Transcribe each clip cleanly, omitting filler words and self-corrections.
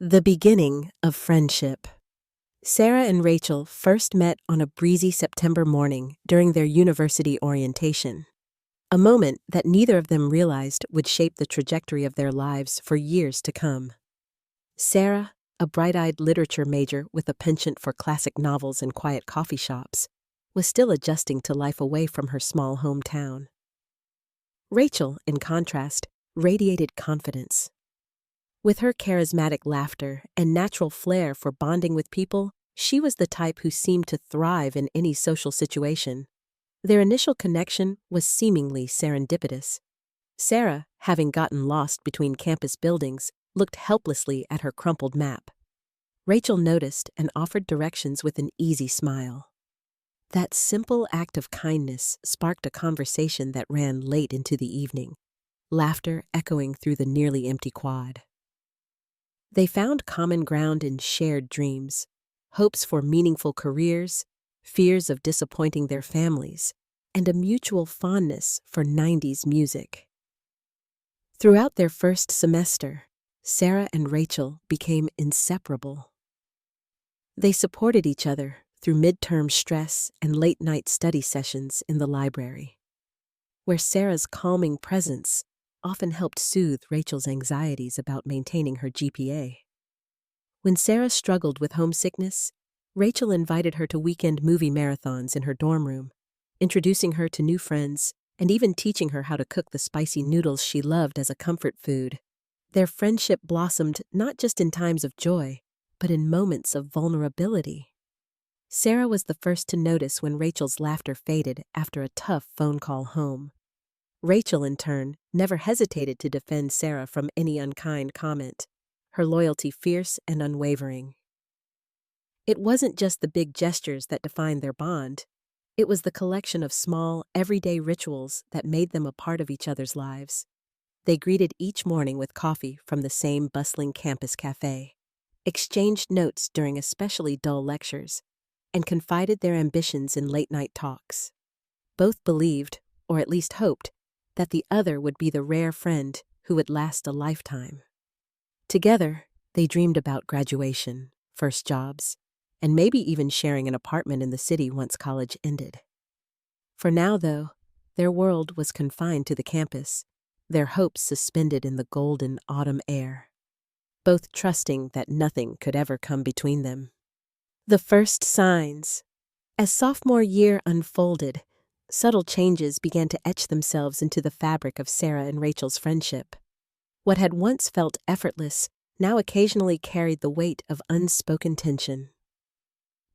The beginning of friendship. Sarah and Rachel first met on a breezy September morning during their university orientation, a moment that neither of them realized would shape the trajectory of their lives for years to come. Sarah, a bright-eyed literature major with a penchant for classic novels and quiet coffee shops, was still adjusting to life away from her small hometown. Rachel, in contrast, radiated confidence. With her charismatic laughter and natural flair for bonding with people, she was the type who seemed to thrive in any social situation. Their initial connection was seemingly serendipitous. Sarah, having gotten lost between campus buildings, looked helplessly at her crumpled map. Rachel noticed and offered directions with an easy smile. That simple act of kindness sparked a conversation that ran late into the evening, laughter echoing through the nearly empty quad. They found common ground in shared dreams, hopes for meaningful careers, fears of disappointing their families, and a mutual fondness for 90s music. Throughout their first semester, Sarah and Rachel became inseparable. They supported each other through midterm stress and late-night study sessions in the library, where Sarah's calming presence often helped soothe Rachel's anxieties about maintaining her GPA. When Sarah struggled with homesickness, Rachel invited her to weekend movie marathons in her dorm room, introducing her to new friends and even teaching her how to cook the spicy noodles she loved as a comfort food. Their friendship blossomed not just in times of joy, but in moments of vulnerability. Sarah was the first to notice when Rachel's laughter faded after a tough phone call home. Rachel, in turn, never hesitated to defend Sarah from any unkind comment, her loyalty fierce and unwavering. It wasn't just the big gestures that defined their bond. It was the collection of small, everyday rituals that made them a part of each other's lives. They greeted each morning with coffee from the same bustling campus cafe, exchanged notes during especially dull lectures, and confided their ambitions in late-night talks. Both believed, or at least hoped, that the other would be the rare friend who would last a lifetime. Together, they dreamed about graduation, first jobs, and maybe even sharing an apartment in the city once college ended. For now, though, their world was confined to the campus, their hopes suspended in the golden autumn air, both trusting that nothing could ever come between them. The first signs. As sophomore year unfolded, subtle changes began to etch themselves into the fabric of Sarah and Rachel's friendship. What had once felt effortless now occasionally carried the weight of unspoken tension.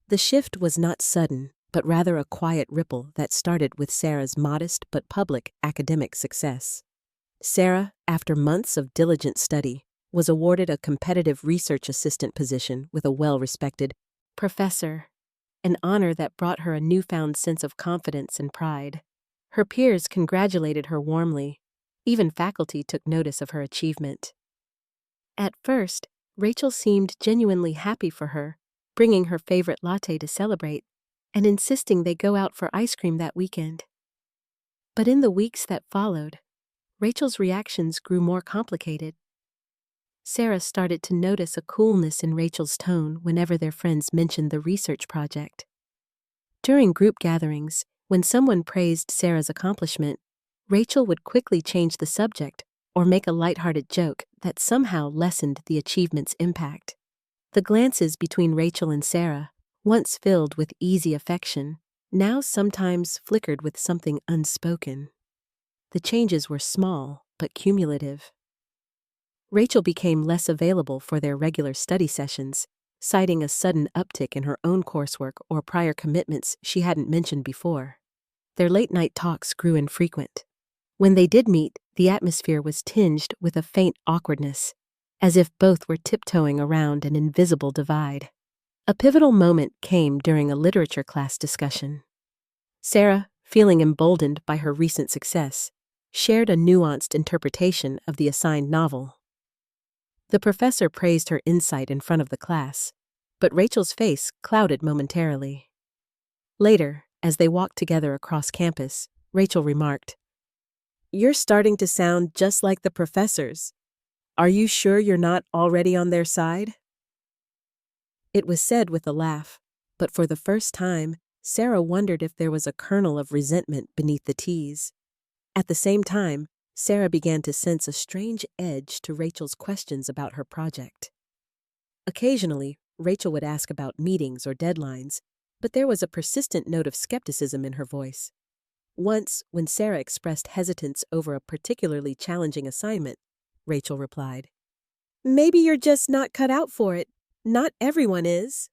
The shift was not sudden, but rather a quiet ripple that started with Sarah's modest but public academic success. Sarah, after months of diligent study, was awarded a competitive research assistant position with a well-respected professor, an honor that brought her a newfound sense of confidence and pride. Her peers congratulated her warmly. Even faculty took notice of her achievement. At first, Rachel seemed genuinely happy for her, bringing her favorite latte to celebrate and insisting they go out for ice cream that weekend. But in the weeks that followed, Rachel's reactions grew more complicated. Sarah started to notice a coolness in Rachel's tone whenever their friends mentioned the research project. During group gatherings, when someone praised Sarah's accomplishment, Rachel would quickly change the subject or make a lighthearted joke that somehow lessened the achievement's impact. The glances between Rachel and Sarah, once filled with easy affection, now sometimes flickered with something unspoken. The changes were small but cumulative. Rachel became less available for their regular study sessions, citing a sudden uptick in her own coursework or prior commitments she hadn't mentioned before. Their late-night talks grew infrequent. When they did meet, the atmosphere was tinged with a faint awkwardness, as if both were tiptoeing around an invisible divide. A pivotal moment came during a literature class discussion. Sarah, feeling emboldened by her recent success, shared a nuanced interpretation of the assigned novel. The professor praised her insight in front of the class, but Rachel's face clouded momentarily. Later, as they walked together across campus, Rachel remarked, "You're starting to sound just like the professors. Are you sure you're not already on their side? It was said with a laugh, but for the first time, Sarah wondered if there was a kernel of resentment beneath the tease. At the same time, Sarah began to sense a strange edge to Rachel's questions about her project. Occasionally, Rachel would ask about meetings or deadlines, but there was a persistent note of skepticism in her voice. Once, when Sarah expressed hesitance over a particularly challenging assignment, Rachel replied, "Maybe you're just not cut out for it. Not everyone is."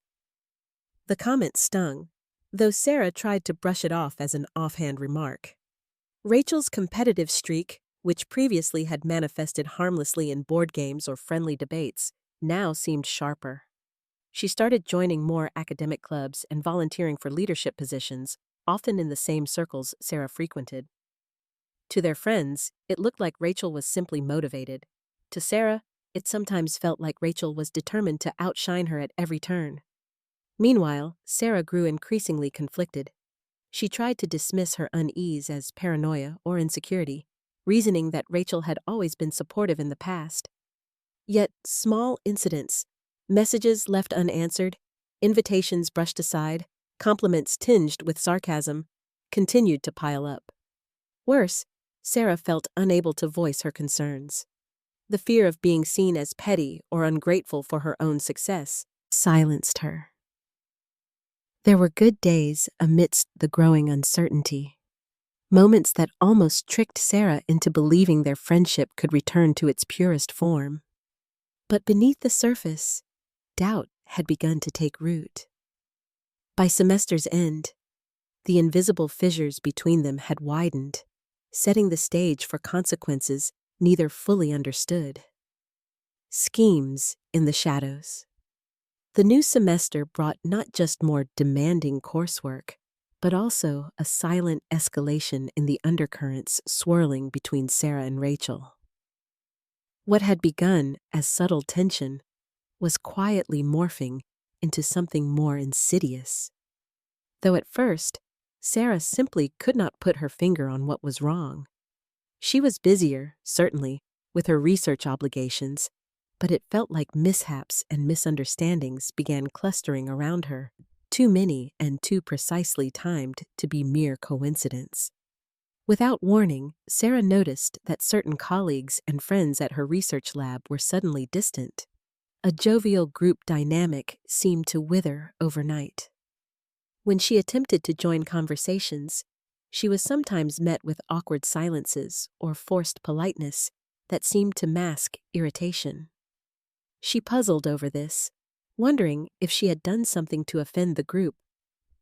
The comment stung, though Sarah tried to brush it off as an offhand remark. Rachel's competitive streak, which previously had manifested harmlessly in board games or friendly debates, now seemed sharper. She started joining more academic clubs and volunteering for leadership positions, often in the same circles Sarah frequented. To their friends, it looked like Rachel was simply motivated. To Sarah, it sometimes felt like Rachel was determined to outshine her at every turn. Meanwhile, Sarah grew increasingly conflicted. She tried to dismiss her unease as paranoia or insecurity, reasoning that Rachel had always been supportive in the past. Yet small incidents, messages left unanswered, invitations brushed aside, compliments tinged with sarcasm, continued to pile up. Worse, Sarah felt unable to voice her concerns. The fear of being seen as petty or ungrateful for her own success silenced her. There were good days amidst the growing uncertainty, moments that almost tricked Sarah into believing their friendship could return to its purest form. But beneath the surface, doubt had begun to take root. By semester's end, the invisible fissures between them had widened, setting the stage for consequences neither fully understood. Schemes in the shadows. The new semester brought not just more demanding coursework, but also a silent escalation in the undercurrents swirling between Sarah and Rachel. What had begun as subtle tension was quietly morphing into something more insidious. Though at first, Sarah simply could not put her finger on what was wrong. She was busier, certainly, with her research obligations, but it felt like mishaps and misunderstandings began clustering around her, too many and too precisely timed to be mere coincidence. Without warning, Sarah noticed that certain colleagues and friends at her research lab were suddenly distant. A jovial group dynamic seemed to wither overnight. When she attempted to join conversations, she was sometimes met with awkward silences or forced politeness that seemed to mask irritation. She puzzled over this, wondering if she had done something to offend the group,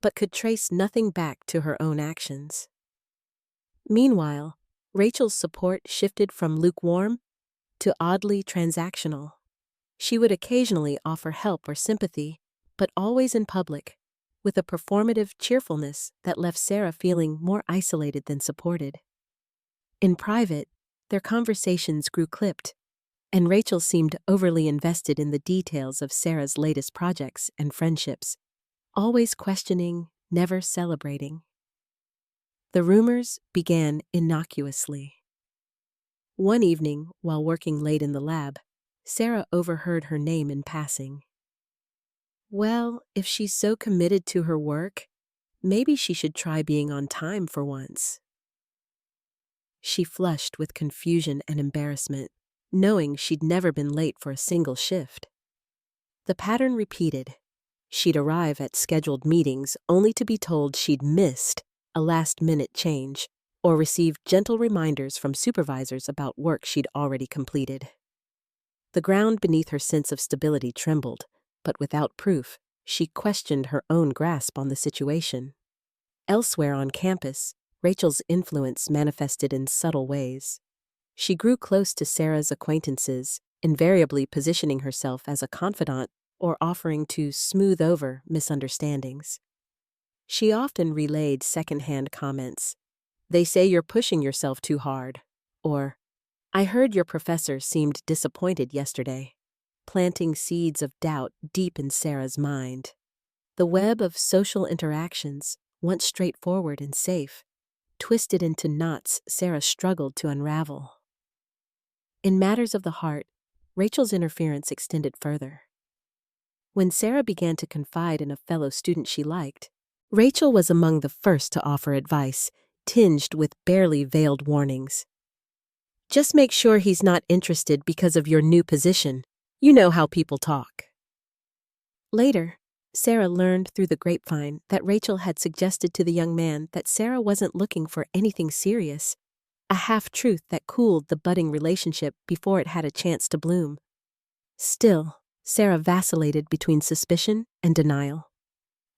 but could trace nothing back to her own actions. Meanwhile, Rachel's support shifted from lukewarm to oddly transactional. She would occasionally offer help or sympathy, but always in public, with a performative cheerfulness that left Sarah feeling more isolated than supported. In private, their conversations grew clipped, and Rachel seemed overly invested in the details of Sarah's latest projects and friendships, always questioning, never celebrating. The rumors began innocuously. One evening, while working late in the lab, Sarah overheard her name in passing. Well, if she's so committed to her work, maybe she should try being on time for once. She flushed with confusion and embarrassment, knowing she'd never been late for a single shift. The pattern repeated. She'd arrive at scheduled meetings only to be told she'd missed a last-minute change or receive gentle reminders from supervisors about work she'd already completed. The ground beneath her sense of stability trembled, but without proof, she questioned her own grasp on the situation. Elsewhere on campus, Rachel's influence manifested in subtle ways. She grew close to Sarah's acquaintances, invariably positioning herself as a confidant or offering to smooth over misunderstandings. She often relayed secondhand comments. "They say you're pushing yourself too hard," or "I heard your professor seemed disappointed yesterday," planting seeds of doubt deep in Sarah's mind. The web of social interactions, once straightforward and safe, twisted into knots Sarah struggled to unravel. In matters of the heart, Rachel's interference extended further. When Sarah began to confide in a fellow student she liked, Rachel was among the first to offer advice, tinged with barely veiled warnings. Just make sure he's not interested because of your new position. You know how people talk. Later, Sarah learned through the grapevine that Rachel had suggested to the young man that Sarah wasn't looking for anything serious, a half-truth that cooled the budding relationship before it had a chance to bloom. Still, Sarah vacillated between suspicion and denial.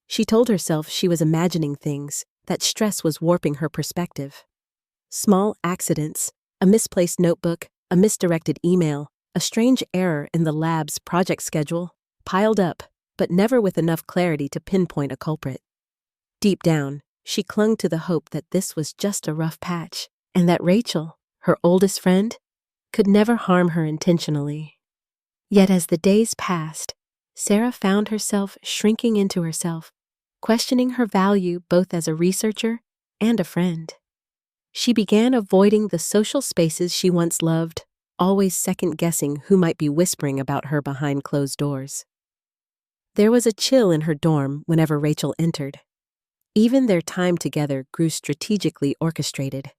She told herself she was imagining things, that stress was warping her perspective. Small accidents, a misplaced notebook, a misdirected email, a strange error in the lab's project schedule, piled up, but never with enough clarity to pinpoint a culprit. Deep down, she clung to the hope that this was just a rough patch, and that Rachel, her oldest friend, could never harm her intentionally. Yet as the days passed, Sarah found herself shrinking into herself, questioning her value both as a researcher and a friend. She began avoiding the social spaces she once loved, always second-guessing who might be whispering about her behind closed doors. There was a chill in her dorm whenever Rachel entered. Even their time together grew strategically orchestrated,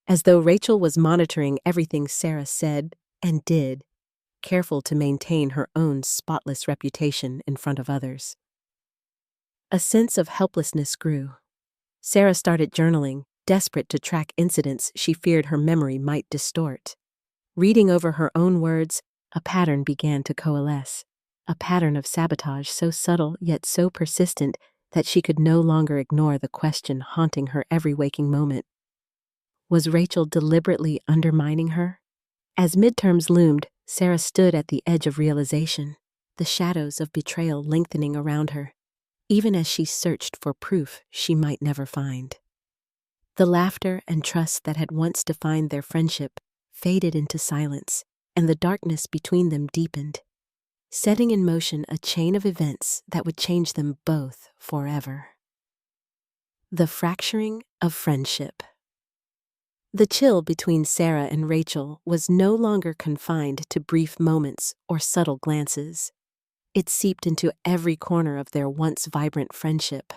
as though Rachel was monitoring everything Sarah said and did, careful to maintain her own spotless reputation in front of others. A sense of helplessness grew. Sarah started journaling, desperate to track incidents she feared her memory might distort. Reading over her own words, a pattern began to coalesce, a pattern of sabotage so subtle yet so persistent that she could no longer ignore the question haunting her every waking moment. Was Rachel deliberately undermining her? As midterms loomed, Sarah stood at the edge of realization, the shadows of betrayal lengthening around her, even as she searched for proof she might never find. The laughter and trust that had once defined their friendship faded into silence, and the darkness between them deepened, setting in motion a chain of events that would change them both forever. The fracturing of friendship. The chill between Sarah and Rachel was no longer confined to brief moments or subtle glances. It seeped into every corner of their once vibrant friendship,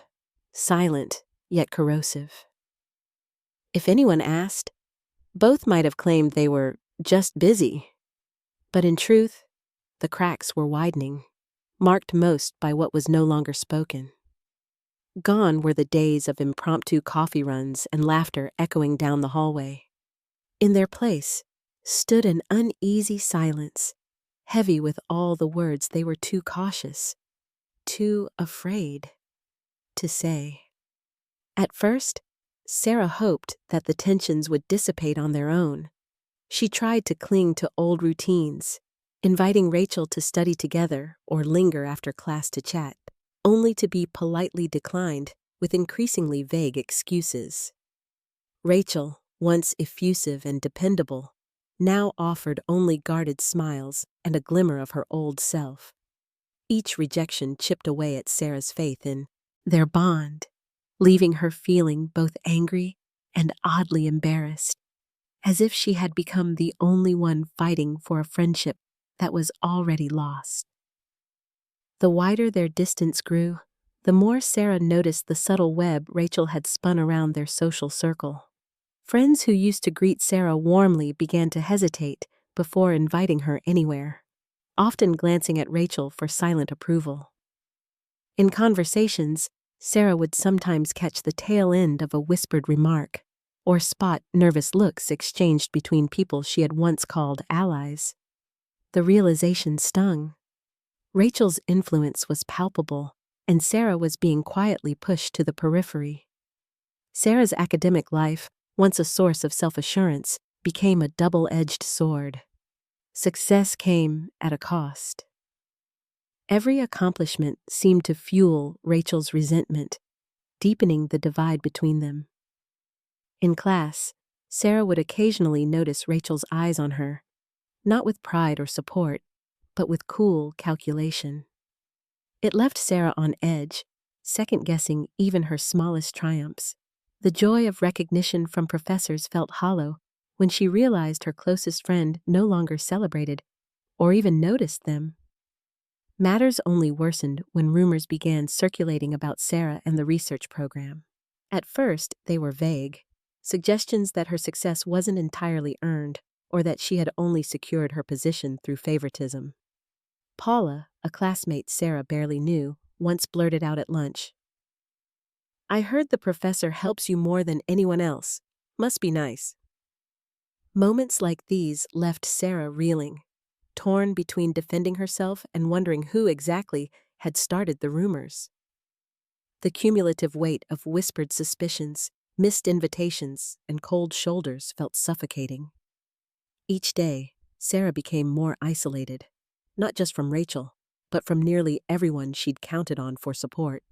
silent yet corrosive. If anyone asked, both might have claimed they were just busy. But in truth, the cracks were widening, marked most by what was no longer spoken. Gone were the days of impromptu coffee runs and laughter echoing down the hallway. In their place stood an uneasy silence, heavy with all the words they were too cautious, too afraid to say. At first, Sarah hoped that the tensions would dissipate on their own. She tried to cling to old routines, inviting Rachel to study together or linger after class to chat, only to be politely declined with increasingly vague excuses. Rachel, once effusive and dependable, now offered only guarded smiles and a glimmer of her old self. Each rejection chipped away at Sarah's faith in their bond, leaving her feeling both angry and oddly embarrassed, as if she had become the only one fighting for a friendship that was already lost. The wider their distance grew, the more Sarah noticed the subtle web Rachel had spun around their social circle. Friends who used to greet Sarah warmly began to hesitate before inviting her anywhere, often glancing at Rachel for silent approval. In conversations, Sarah would sometimes catch the tail end of a whispered remark, or spot nervous looks exchanged between people she had once called allies. The realization stung. Rachel's influence was palpable, and Sarah was being quietly pushed to the periphery. Sarah's academic life, once a source of self-assurance, became a double-edged sword. Success came at a cost. Every accomplishment seemed to fuel Rachel's resentment, deepening the divide between them. In class, Sarah would occasionally notice Rachel's eyes on her, not with pride or support, but with cool calculation. It left Sarah on edge, second-guessing even her smallest triumphs. The joy of recognition from professors felt hollow when she realized her closest friend no longer celebrated, or even noticed them. Matters only worsened when rumors began circulating about Sarah and the research program. At first, they were vague, suggestions that her success wasn't entirely earned or that she had only secured her position through favoritism. Paula, a classmate Sarah barely knew, once blurted out at lunch, "I heard the professor helps you more than anyone else. Must be nice." Moments like these left Sarah reeling, torn between defending herself and wondering who exactly had started the rumors. The cumulative weight of whispered suspicions, missed invitations, and cold shoulders felt suffocating. Each day, Sarah became more isolated, not just from Rachel, but from nearly everyone she'd counted on for support.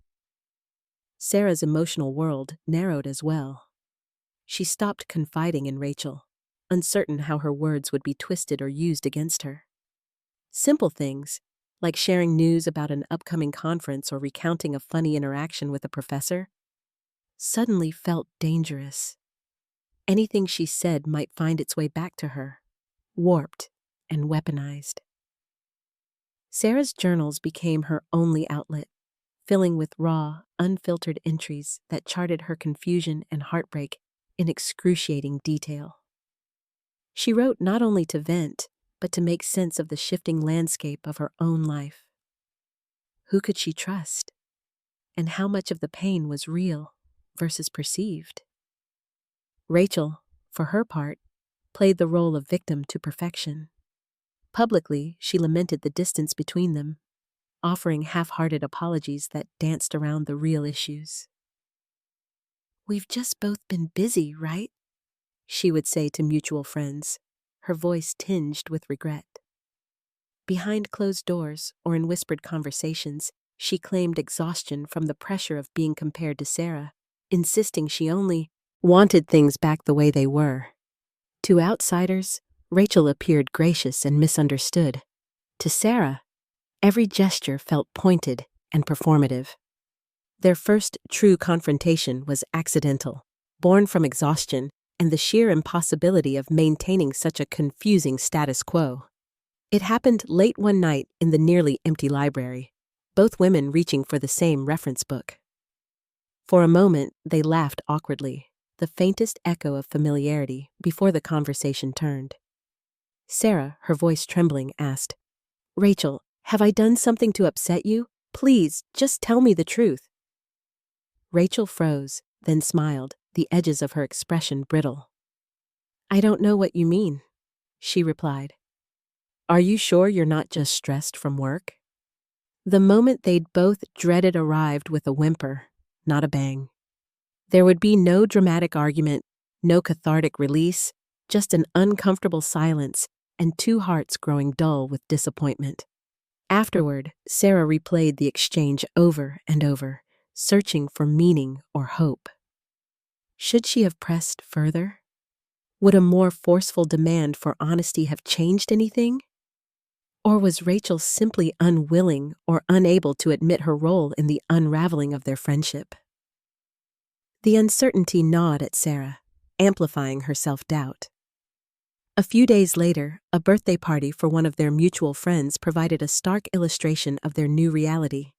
Sarah's emotional world narrowed as well. She stopped confiding in Rachel, uncertain how her words would be twisted or used against her. Simple things, like sharing news about an upcoming conference or recounting a funny interaction with a professor, suddenly felt dangerous. Anything she said might find its way back to her, warped and weaponized. Sarah's journals became her only outlet, filling with raw, unfiltered entries that charted her confusion and heartbreak in excruciating detail. She wrote not only to vent, but to make sense of the shifting landscape of her own life. Who could she trust? And how much of the pain was real versus perceived? Rachel, for her part, played the role of victim to perfection. Publicly, she lamented the distance between them, offering half-hearted apologies that danced around the real issues. "We've just both been busy, right?" she would say to mutual friends, her voice tinged with regret. Behind closed doors or in whispered conversations, she claimed exhaustion from the pressure of being compared to Sarah, insisting she only wanted things back the way they were. To outsiders, Rachel appeared gracious and misunderstood. To Sarah, every gesture felt pointed and performative. Their first true confrontation was accidental, born from exhaustion and the sheer impossibility of maintaining such a confusing status quo. It happened late one night in the nearly empty library, both women reaching for the same reference book. For a moment, they laughed awkwardly, the faintest echo of familiarity before the conversation turned. Sarah, her voice trembling, asked, "Rachel, have I done something to upset you? Please, just tell me the truth." Rachel froze, then smiled, the edges of her expression brittle. "I don't know what you mean," she replied. "Are you sure you're not just stressed from work?" The moment they'd both dreaded arrived with a whimper, not a bang. There would be no dramatic argument, no cathartic release, just an uncomfortable silence and two hearts growing dull with disappointment. Afterward, Sarah replayed the exchange over and over, searching for meaning or hope. Should she have pressed further? Would a more forceful demand for honesty have changed anything? Or was Rachel simply unwilling or unable to admit her role in the unraveling of their friendship? The uncertainty gnawed at Sarah, amplifying her self-doubt. A few days later, a birthday party for one of their mutual friends provided a stark illustration of their new reality.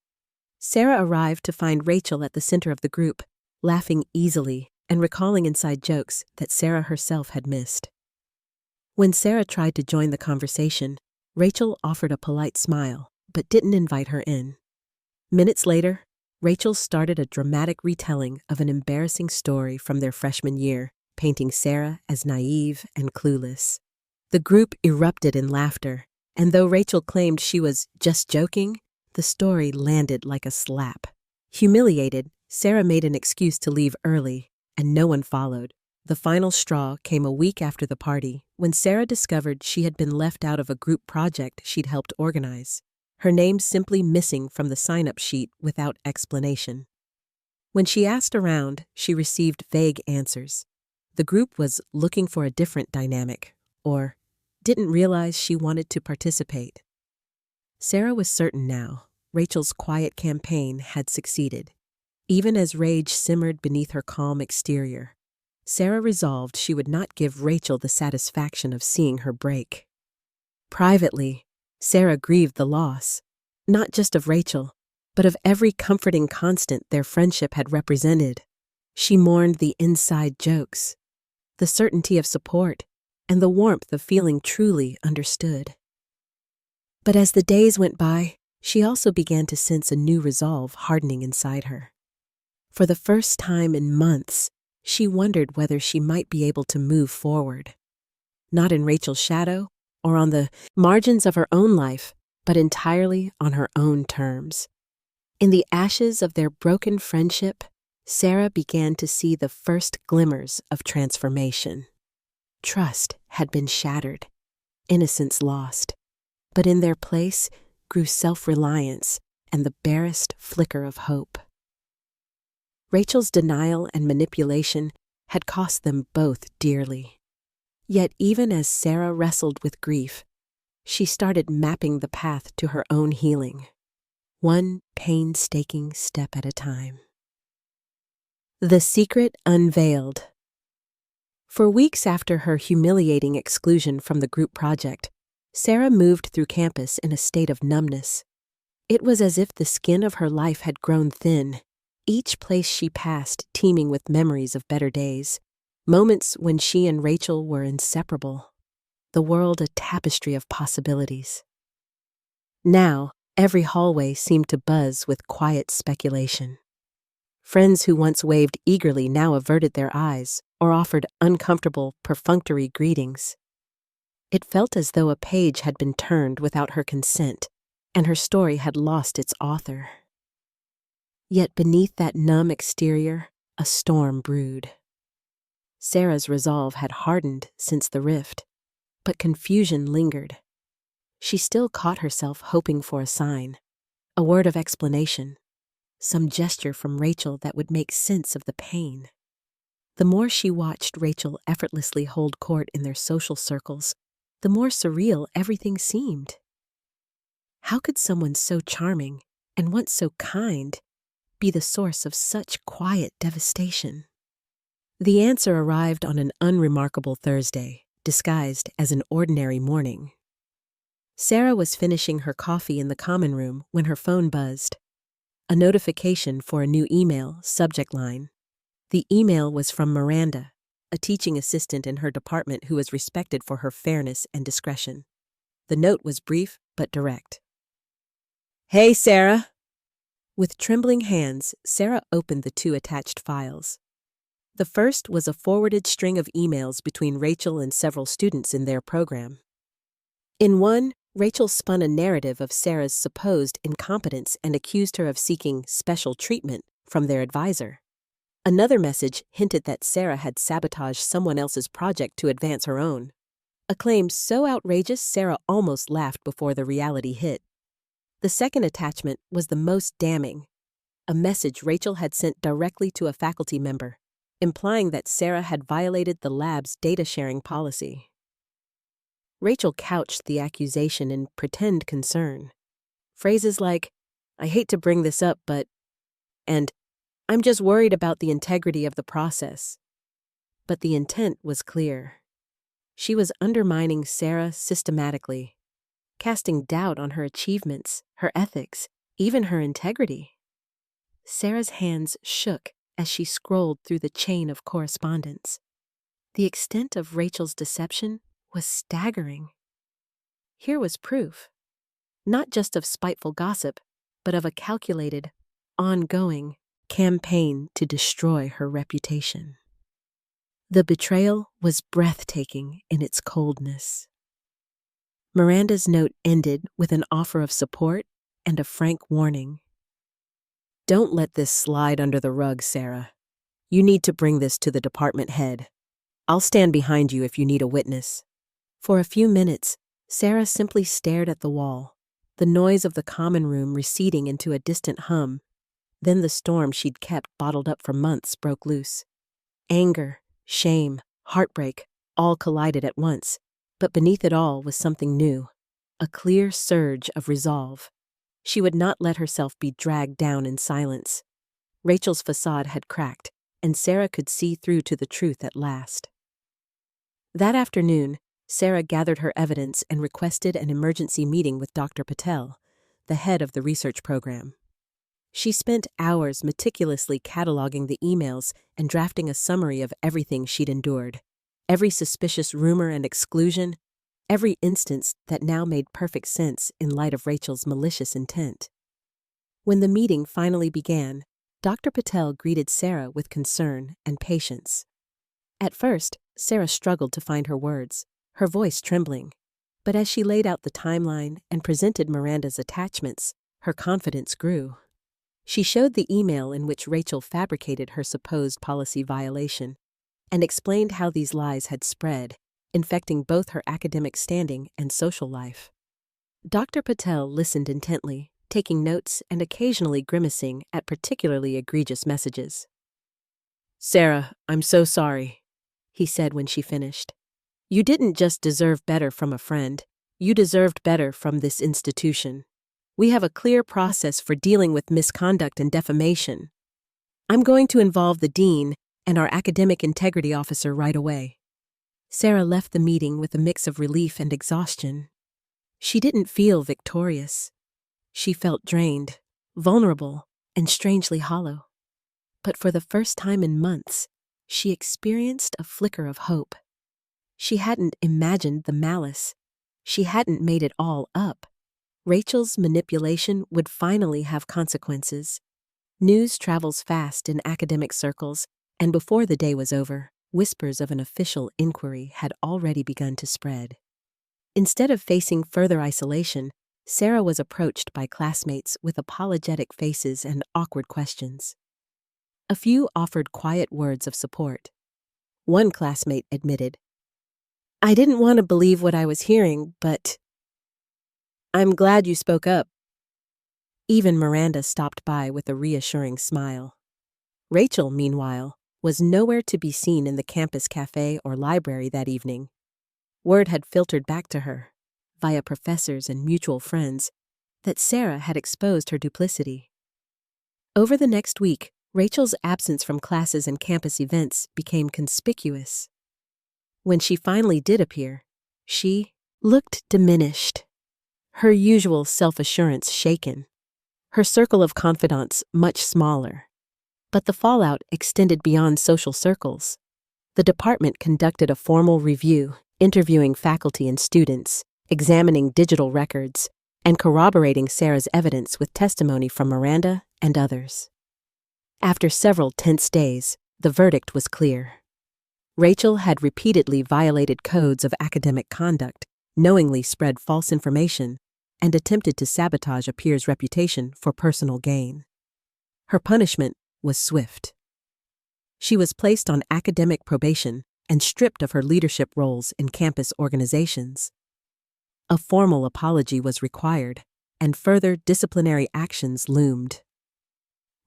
Sarah arrived to find Rachel at the center of the group, laughing easily and recalling inside jokes that Sarah herself had missed. When Sarah tried to join the conversation, Rachel offered a polite smile, but didn't invite her in. Minutes later, Rachel started a dramatic retelling of an embarrassing story from their freshman year, painting Sarah as naive and clueless. The group erupted in laughter, and though Rachel claimed she was just joking, the story landed like a slap. Humiliated, Sarah made an excuse to leave early, and no one followed. The final straw came a week after the party, when Sarah discovered she had been left out of a group project she'd helped organize, her name simply missing from the sign-up sheet without explanation. When she asked around, she received vague answers. The group was looking for a different dynamic, or didn't realize she wanted to participate. Sarah was certain now, Rachel's quiet campaign had succeeded. Even as rage simmered beneath her calm exterior, Sarah resolved she would not give Rachel the satisfaction of seeing her break. Privately, Sarah grieved the loss, not just of Rachel, but of every comforting constant their friendship had represented. She mourned the inside jokes, the certainty of support, and the warmth of feeling truly understood. But as the days went by, she also began to sense a new resolve hardening inside her. For the first time in months, she wondered whether she might be able to move forward, not in Rachel's shadow or on the margins of her own life, but entirely on her own terms. In the ashes of their broken friendship, Sarah began to see the first glimmers of transformation. Trust had been shattered, innocence lost, but in their place grew self-reliance and the barest flicker of hope. Rachel's denial and manipulation had cost them both dearly. Yet even as Sarah wrestled with grief, she started mapping the path to her own healing, one painstaking step at a time. The secret unveiled. For weeks after her humiliating exclusion from the group project, Sarah moved through campus in a state of numbness. It was as if the skin of her life had grown thin, each place she passed teeming with memories of better days, moments when she and Rachel were inseparable, the world a tapestry of possibilities. Now, every hallway seemed to buzz with quiet speculation. Friends who once waved eagerly now averted their eyes or offered uncomfortable, perfunctory greetings. It felt as though a page had been turned without her consent, and her story had lost its author. Yet beneath that numb exterior, a storm brewed. Sarah's resolve had hardened since the rift, but confusion lingered. She still caught herself hoping for a sign, a word of explanation, some gesture from Rachel that would make sense of the pain. The more she watched Rachel effortlessly hold court in their social circles, the more surreal everything seemed. How could someone so charming and once so kind be the source of such quiet devastation? The answer arrived on an unremarkable Thursday, disguised as an ordinary morning. Sarah was finishing her coffee in the common room when her phone buzzed. A notification for a new email, subject line. The email was from Miranda, a teaching assistant in her department who was respected for her fairness and discretion. The note was brief but direct. "Hey, Sarah." With trembling hands, Sarah opened the two attached files. The first was a forwarded string of emails between Rachel and several students in their program. In one, Rachel spun a narrative of Sarah's supposed incompetence and accused her of seeking special treatment from their advisor. Another message hinted that Sarah had sabotaged someone else's project to advance her own. A claim so outrageous Sarah almost laughed before the reality hit. The second attachment was the most damning, a message Rachel had sent directly to a faculty member, implying that Sarah had violated the lab's data sharing policy. Rachel couched the accusation in pretend concern. Phrases like, "I hate to bring this up, but," and "I'm just worried about the integrity of the process." But the intent was clear. She was undermining Sarah systematically, casting doubt on her achievements, her ethics, even her integrity. Sarah's hands shook as she scrolled through the chain of correspondence. The extent of Rachel's deception was staggering. Here was proof, not just of spiteful gossip, but of a calculated, ongoing campaign to destroy her reputation. The betrayal was breathtaking in its coldness. Miranda's note ended with an offer of support and a frank warning. "Don't let this slide under the rug, Sarah. You need to bring this to the department head. I'll stand behind you if you need a witness." For a few minutes, Sarah simply stared at the wall, the noise of the common room receding into a distant hum. Then the storm she'd kept bottled up for months broke loose. Anger, shame, heartbreak, all collided at once, but beneath it all was something new, a clear surge of resolve. She would not let herself be dragged down in silence. Rachel's facade had cracked, and Sarah could see through to the truth at last. That afternoon, Sarah gathered her evidence and requested an emergency meeting with Dr. Patel, the head of the research program. She spent hours meticulously cataloging the emails and drafting a summary of everything she'd endured, every suspicious rumor and exclusion, every instance that now made perfect sense in light of Rachel's malicious intent. When the meeting finally began, Dr. Patel greeted Sarah with concern and patience. At first, Sarah struggled to find her words, her voice trembling. But as she laid out the timeline and presented Miranda's attachments, her confidence grew. She showed the email in which Rachel fabricated her supposed policy violation and explained how these lies had spread, infecting both her academic standing and social life. Dr. Patel listened intently, taking notes and occasionally grimacing at particularly egregious messages. "Sarah, I'm so sorry," he said when she finished. "You didn't just deserve better from a friend, you deserved better from this institution. We have a clear process for dealing with misconduct and defamation. I'm going to involve the dean and our academic integrity officer right away." Sarah left the meeting with a mix of relief and exhaustion. She didn't feel victorious. She felt drained, vulnerable, and strangely hollow. But for the first time in months, she experienced a flicker of hope. She hadn't imagined the malice. She hadn't made it all up. Rachel's manipulation would finally have consequences. News travels fast in academic circles, and before the day was over, whispers of an official inquiry had already begun to spread. Instead of facing further isolation, Sarah was approached by classmates with apologetic faces and awkward questions. A few offered quiet words of support. One classmate admitted, "I didn't want to believe what I was hearing, but I'm glad you spoke up." Even Miranda stopped by with a reassuring smile. Rachel, meanwhile, was nowhere to be seen in the campus cafe or library that evening. Word had filtered back to her, via professors and mutual friends, that Sarah had exposed her duplicity. Over the next week, Rachel's absence from classes and campus events became conspicuous. When she finally did appear, she looked diminished, her usual self-assurance shaken, her circle of confidants much smaller. But the fallout extended beyond social circles. The department conducted a formal review, interviewing faculty and students, examining digital records, and corroborating Sarah's evidence with testimony from Miranda and others. After several tense days, the verdict was clear. Rachel had repeatedly violated codes of academic conduct, knowingly spread false information, and attempted to sabotage a peer's reputation for personal gain. Her punishment was swift. She was placed on academic probation and stripped of her leadership roles in campus organizations. A formal apology was required, and further disciplinary actions loomed.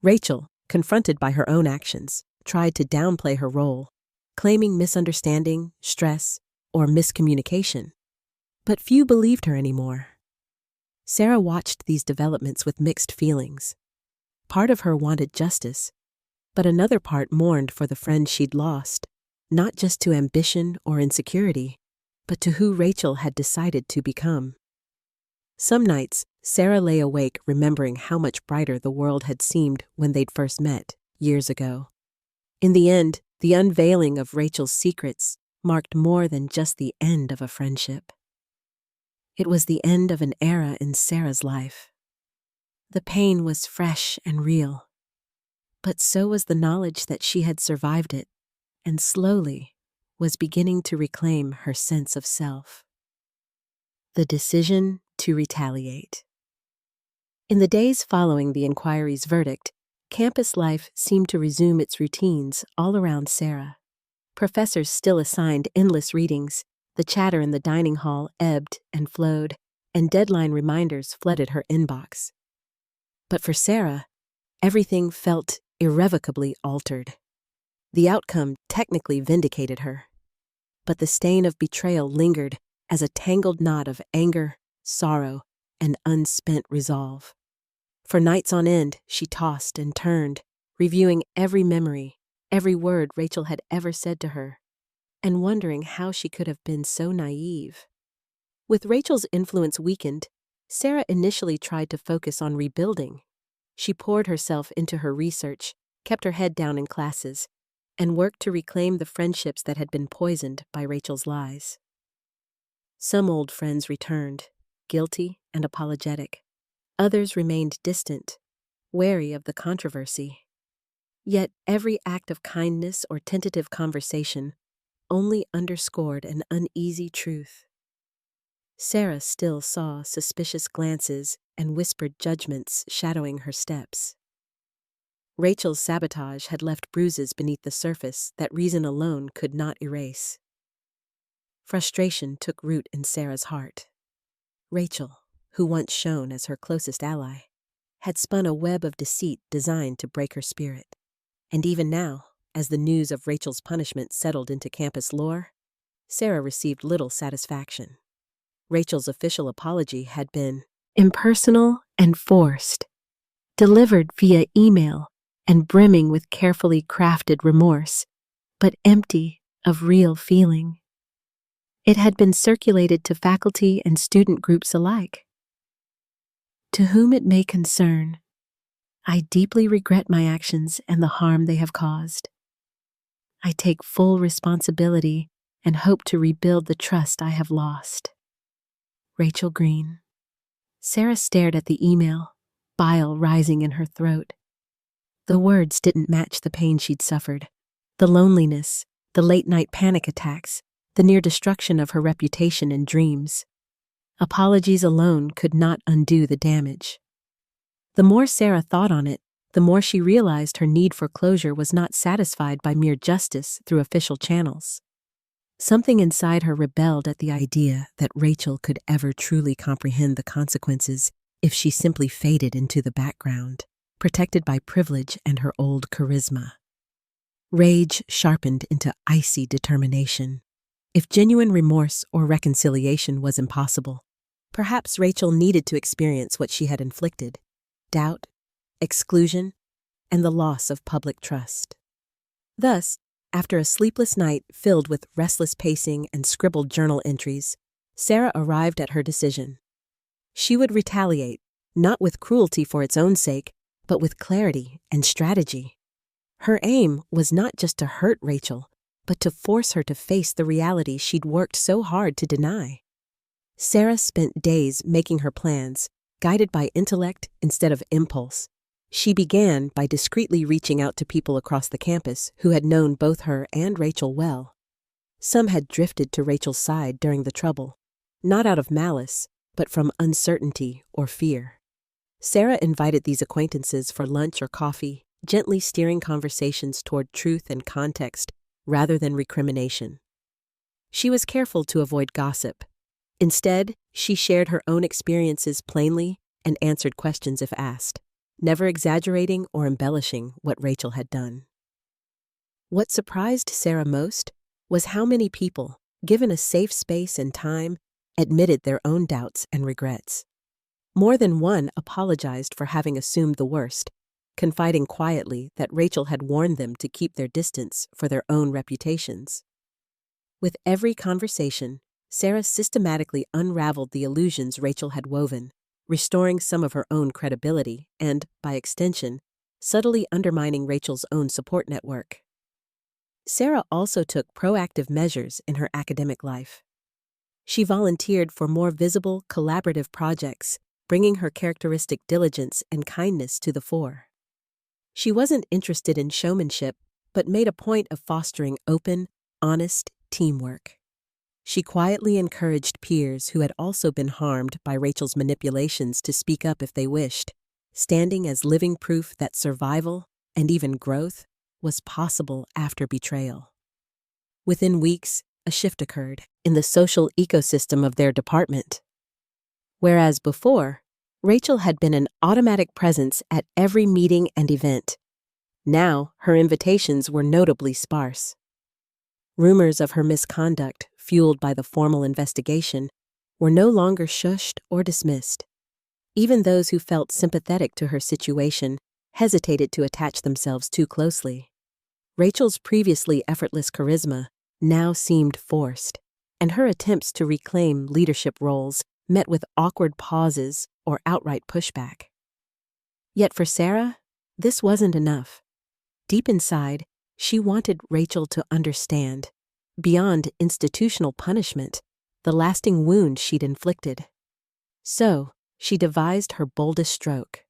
Rachel, confronted by her own actions, tried to downplay her role, claiming misunderstanding, stress, or miscommunication. But few believed her anymore. Sarah watched these developments with mixed feelings. Part of her wanted justice, but another part mourned for the friend she'd lost, not just to ambition or insecurity, but to who Rachel had decided to become. Some nights, Sarah lay awake remembering how much brighter the world had seemed when they'd first met, years ago. In the end, the unveiling of Rachel's secrets marked more than just the end of a friendship. It was the end of an era in Sarah's life. The pain was fresh and real, but so was the knowledge that she had survived it, and slowly was beginning to reclaim her sense of self. The decision to retaliate. In the days following the inquiry's verdict, campus life seemed to resume its routines all around Sarah. Professors still assigned endless readings, the chatter in the dining hall ebbed and flowed, and deadline reminders flooded her inbox. But for Sarah, everything felt irrevocably altered. The outcome technically vindicated her, but the stain of betrayal lingered as a tangled knot of anger, sorrow, and unspent resolve. For nights on end, she tossed and turned, reviewing every memory, every word Rachel had ever said to her. and wondering how she could have been so naive. With Rachel's influence weakened, Sarah initially tried to focus on rebuilding. She poured herself into her research, kept her head down in classes, and worked to reclaim the friendships that had been poisoned by Rachel's lies. Some old friends returned, guilty and apologetic. Others remained distant, wary of the controversy. Yet every act of kindness or tentative conversation only underscored an uneasy truth. Sarah still saw suspicious glances and whispered judgments shadowing her steps. Rachel's sabotage had left bruises beneath the surface that reason alone could not erase. Frustration took root in Sarah's heart. Rachel, who once shone as her closest ally, had spun a web of deceit designed to break her spirit. And even now, as the news of Rachel's punishment settled into campus lore, Sarah received little satisfaction. Rachel's official apology had been impersonal and forced, delivered via email and brimming with carefully crafted remorse, but empty of real feeling. It had been circulated to faculty and student groups alike. To whom it may concern, I deeply regret my actions and the harm they have caused. I take full responsibility and hope to rebuild the trust I have lost. Rachel Green. Sarah stared at the email, bile rising in her throat. The words didn't match the pain she'd suffered. The loneliness, the late-night panic attacks, the near destruction of her reputation and dreams. Apologies alone could not undo the damage. The more Sarah thought on it, the more she realized her need for closure was not satisfied by mere justice through official channels. Something inside her rebelled at the idea that Rachel could ever truly comprehend the consequences if she simply faded into the background, protected by privilege and her old charisma. Rage sharpened into icy determination. If genuine remorse or reconciliation was impossible, perhaps Rachel needed to experience what she had inflicted: doubt, exclusion, and the loss of public trust. Thus, after a sleepless night filled with restless pacing and scribbled journal entries, Sarah arrived at her decision. She would retaliate, not with cruelty for its own sake, but with clarity and strategy. Her aim was not just to hurt Rachel, but to force her to face the reality she'd worked so hard to deny. Sarah spent days making her plans, guided by intellect instead of impulse. She began by discreetly reaching out to people across the campus who had known both her and Rachel well. Some had drifted to Rachel's side during the trouble, not out of malice, but from uncertainty or fear. Sarah invited these acquaintances for lunch or coffee, gently steering conversations toward truth and context rather than recrimination. She was careful to avoid gossip. Instead, she shared her own experiences plainly and answered questions if asked, never exaggerating or embellishing what Rachel had done. What surprised Sarah most was how many people, given a safe space and time, admitted their own doubts and regrets. More than one apologized for having assumed the worst, confiding quietly that Rachel had warned them to keep their distance for their own reputations. With every conversation, Sarah systematically unraveled the illusions Rachel had woven, restoring some of her own credibility and, by extension, subtly undermining Rachel's own support network. Sarah also took proactive measures in her academic life. She volunteered for more visible, collaborative projects, bringing her characteristic diligence and kindness to the fore. She wasn't interested in showmanship, but made a point of fostering open, honest teamwork. She quietly encouraged peers who had also been harmed by Rachel's manipulations to speak up if they wished, standing as living proof that survival, and even growth, was possible after betrayal. Within weeks, a shift occurred in the social ecosystem of their department. Whereas before, Rachel had been an automatic presence at every meeting and event, now her invitations were notably sparse. Rumors of her misconduct, fueled by the formal investigation, were no longer shushed or dismissed. Even those who felt sympathetic to her situation hesitated to attach themselves too closely. Rachel's previously effortless charisma now seemed forced, and her attempts to reclaim leadership roles met with awkward pauses or outright pushback. Yet for Sarah, this wasn't enough. Deep inside, she wanted Rachel to understand, beyond institutional punishment, the lasting wound she'd inflicted. So, she devised her boldest stroke.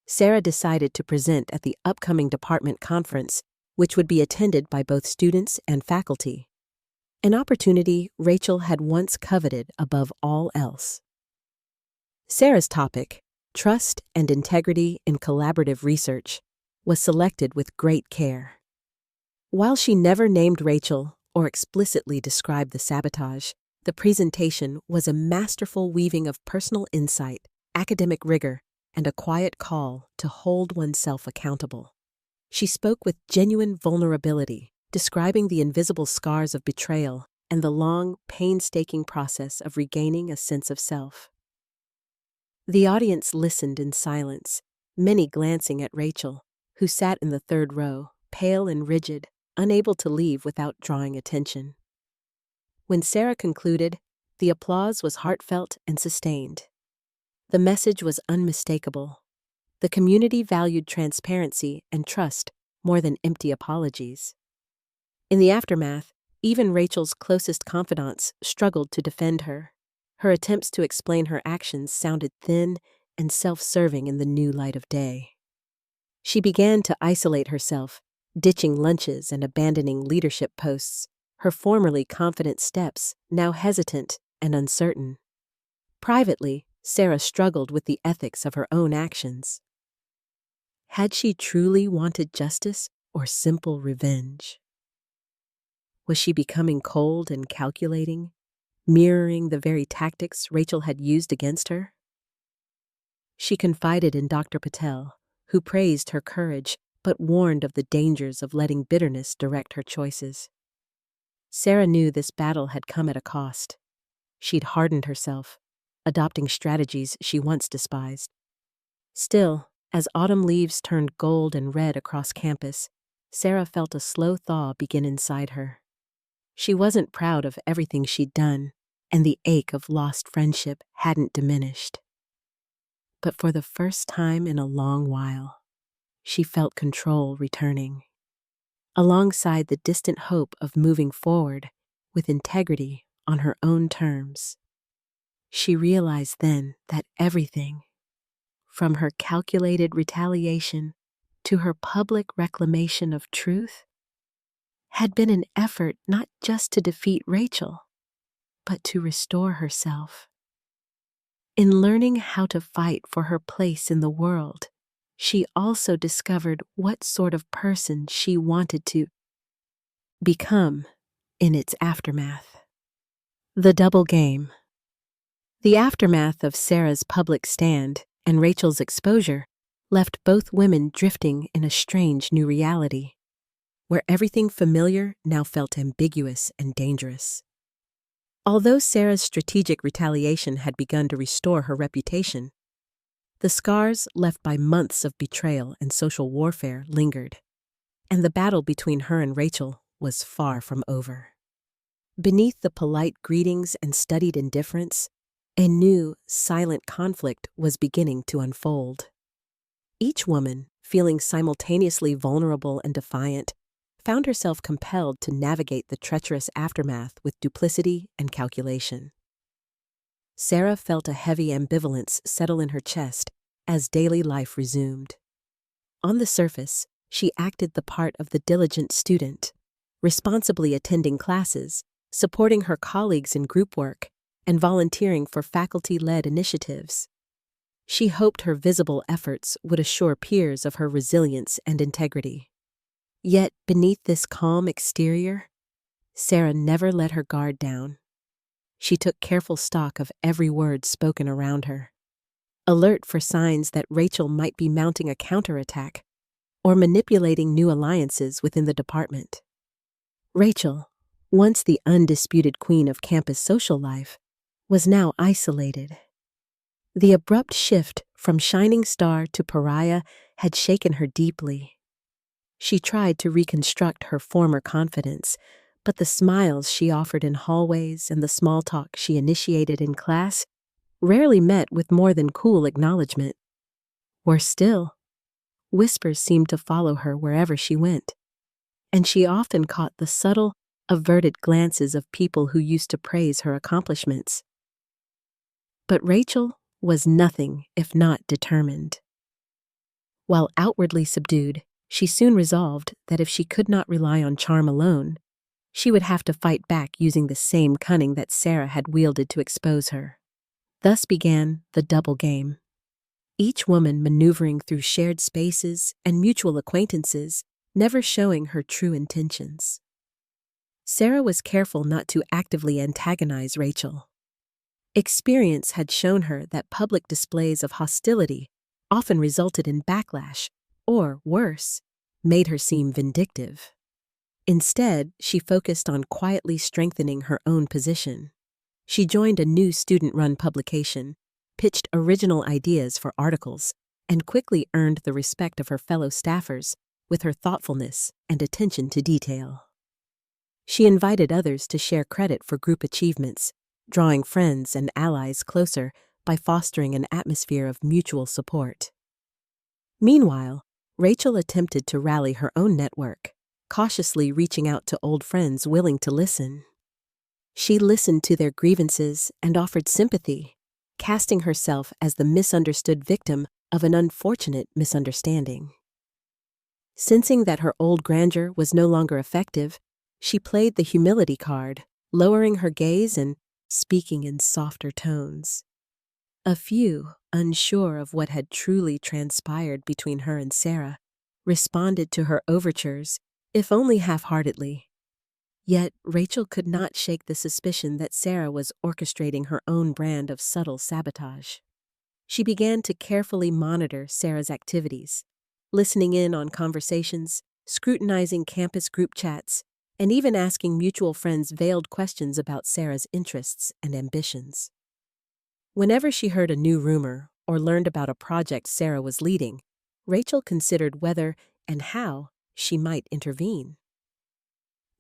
Sarah decided to present at the upcoming department conference, which would be attended by both students and faculty. An opportunity Rachel had once coveted above all else. Sarah's topic, Trust and Integrity in Collaborative Research, was selected with great care. While she never named Rachel or explicitly described the sabotage, the presentation was a masterful weaving of personal insight, academic rigor, and a quiet call to hold oneself accountable. She spoke with genuine vulnerability, describing the invisible scars of betrayal and the long, painstaking process of regaining a sense of self. The audience listened in silence, many glancing at Rachel, who sat in the third row, pale and rigid, unable to leave without drawing attention. When Sarah concluded, the applause was heartfelt and sustained. The message was unmistakable. The community valued transparency and trust more than empty apologies. In the aftermath, even Rachel's closest confidants struggled to defend her. Her attempts to explain her actions sounded thin and self-serving in the new light of day. She began to isolate herself, ditching lunches and abandoning leadership posts, her formerly confident steps now hesitant and uncertain. Privately, Sarah struggled with the ethics of her own actions. Had she truly wanted justice or simple revenge? Was she becoming cold and calculating, mirroring the very tactics Rachel had used against her? She confided in Dr. Patel, who praised her courage but warned of the dangers of letting bitterness direct her choices. Sarah knew this battle had come at a cost. She'd hardened herself, adopting strategies she once despised. Still, as autumn leaves turned gold and red across campus, Sarah felt a slow thaw begin inside her. She wasn't proud of everything she'd done, and the ache of lost friendship hadn't diminished. But for the first time in a long while, she felt control returning. Alongside the distant hope of moving forward with integrity on her own terms. She realized then that everything, from her calculated retaliation to her public reclamation of truth, had been an effort not just to defeat Rachel, but to restore herself. In learning how to fight for her place in the world, she also discovered what sort of person she wanted to become in its aftermath. The double game. The aftermath of Sarah's public stand and Rachel's exposure left both women drifting in a strange new reality, where everything familiar now felt ambiguous and dangerous. Although Sarah's strategic retaliation had begun to restore her reputation, the scars left by months of betrayal and social warfare lingered, and the battle between her and Rachel was far from over. Beneath the polite greetings and studied indifference, a new, silent conflict was beginning to unfold. Each woman, feeling simultaneously vulnerable and defiant, found herself compelled to navigate the treacherous aftermath with duplicity and calculation. Sarah felt a heavy ambivalence settle in her chest as daily life resumed. On the surface, she acted the part of the diligent student, responsibly attending classes, supporting her colleagues in group work, and volunteering for faculty-led initiatives. She hoped her visible efforts would assure peers of her resilience and integrity. Yet, beneath this calm exterior, Sarah never let her guard down. She took careful stock of every word spoken around her, alert for signs that Rachel might be mounting a counterattack or manipulating new alliances within the department. Rachel, once the undisputed queen of campus social life, was now isolated. The abrupt shift from shining star to pariah had shaken her deeply. She tried to reconstruct her former confidence, But the smiles she offered in hallways and the small talk she initiated in class rarely met with more than cool acknowledgement. Worse still, whispers seemed to follow her wherever she went, and she often caught the subtle, averted glances of people who used to praise her accomplishments. But Rachel was nothing if not determined. While outwardly subdued, she soon resolved that if she could not rely on charm alone, she would have to fight back using the same cunning that Sarah had wielded to expose her. Thus began the double game. Each woman maneuvering through shared spaces and mutual acquaintances, never showing her true intentions. Sarah was careful not to actively antagonize Rachel. Experience had shown her that public displays of hostility often resulted in backlash, or worse, made her seem vindictive. Instead, she focused on quietly strengthening her own position. She joined a new student-run publication, pitched original ideas for articles, and quickly earned the respect of her fellow staffers with her thoughtfulness and attention to detail. She invited others to share credit for group achievements, drawing friends and allies closer by fostering an atmosphere of mutual support. Meanwhile, Rachel attempted to rally her own network, cautiously reaching out to old friends willing to listen. She listened to their grievances and offered sympathy, casting herself as the misunderstood victim of an unfortunate misunderstanding. Sensing that her old grandeur was no longer effective, she played the humility card, lowering her gaze and speaking in softer tones. A few, unsure of what had truly transpired between her and Sarah, responded to her overtures, if only half-heartedly. Yet Rachel could not shake the suspicion that Sarah was orchestrating her own brand of subtle sabotage. She began to carefully monitor Sarah's activities, listening in on conversations, scrutinizing campus group chats, and even asking mutual friends veiled questions about Sarah's interests and ambitions. Whenever she heard a new rumor or learned about a project Sarah was leading, Rachel considered whether and how she might intervene.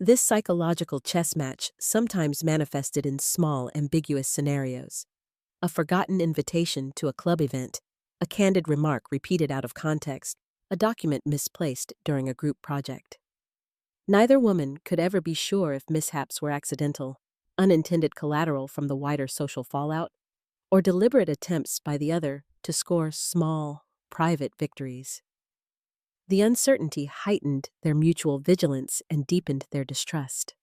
This psychological chess match sometimes manifested in small, ambiguous scenarios. A forgotten invitation to a club event, a candid remark repeated out of context, a document misplaced during a group project. Neither woman could ever be sure if mishaps were accidental, unintended collateral from the wider social fallout, or deliberate attempts by the other to score small, private victories. The uncertainty heightened their mutual vigilance and deepened their distrust.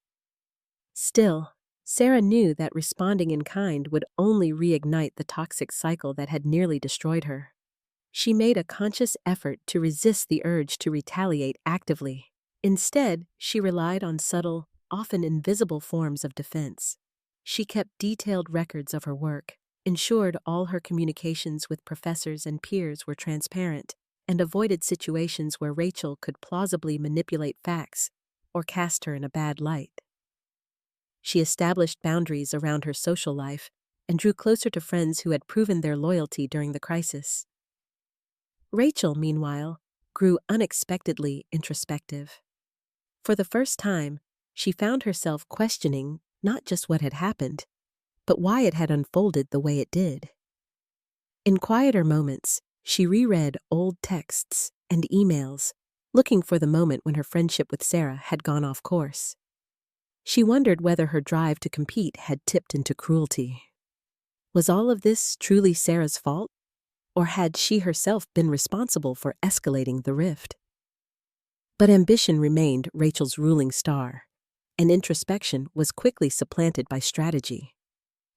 Still, Sarah knew that responding in kind would only reignite the toxic cycle that had nearly destroyed her. She made a conscious effort to resist the urge to retaliate actively. Instead, she relied on subtle, often invisible forms of defense. She kept detailed records of her work, ensured all her communications with professors and peers were transparent, and avoided situations where Rachel could plausibly manipulate facts or cast her in a bad light. She established boundaries around her social life and drew closer to friends who had proven their loyalty during the crisis. Rachel, meanwhile, grew unexpectedly introspective. For the first time, she found herself questioning not just what had happened, but why it had unfolded the way it did. In quieter moments, she reread old texts and emails, looking for the moment when her friendship with Sarah had gone off course. She wondered whether her drive to compete had tipped into cruelty. Was all of this truly Sarah's fault, or had she herself been responsible for escalating the rift? But ambition remained Rachel's ruling star, and introspection was quickly supplanted by strategy.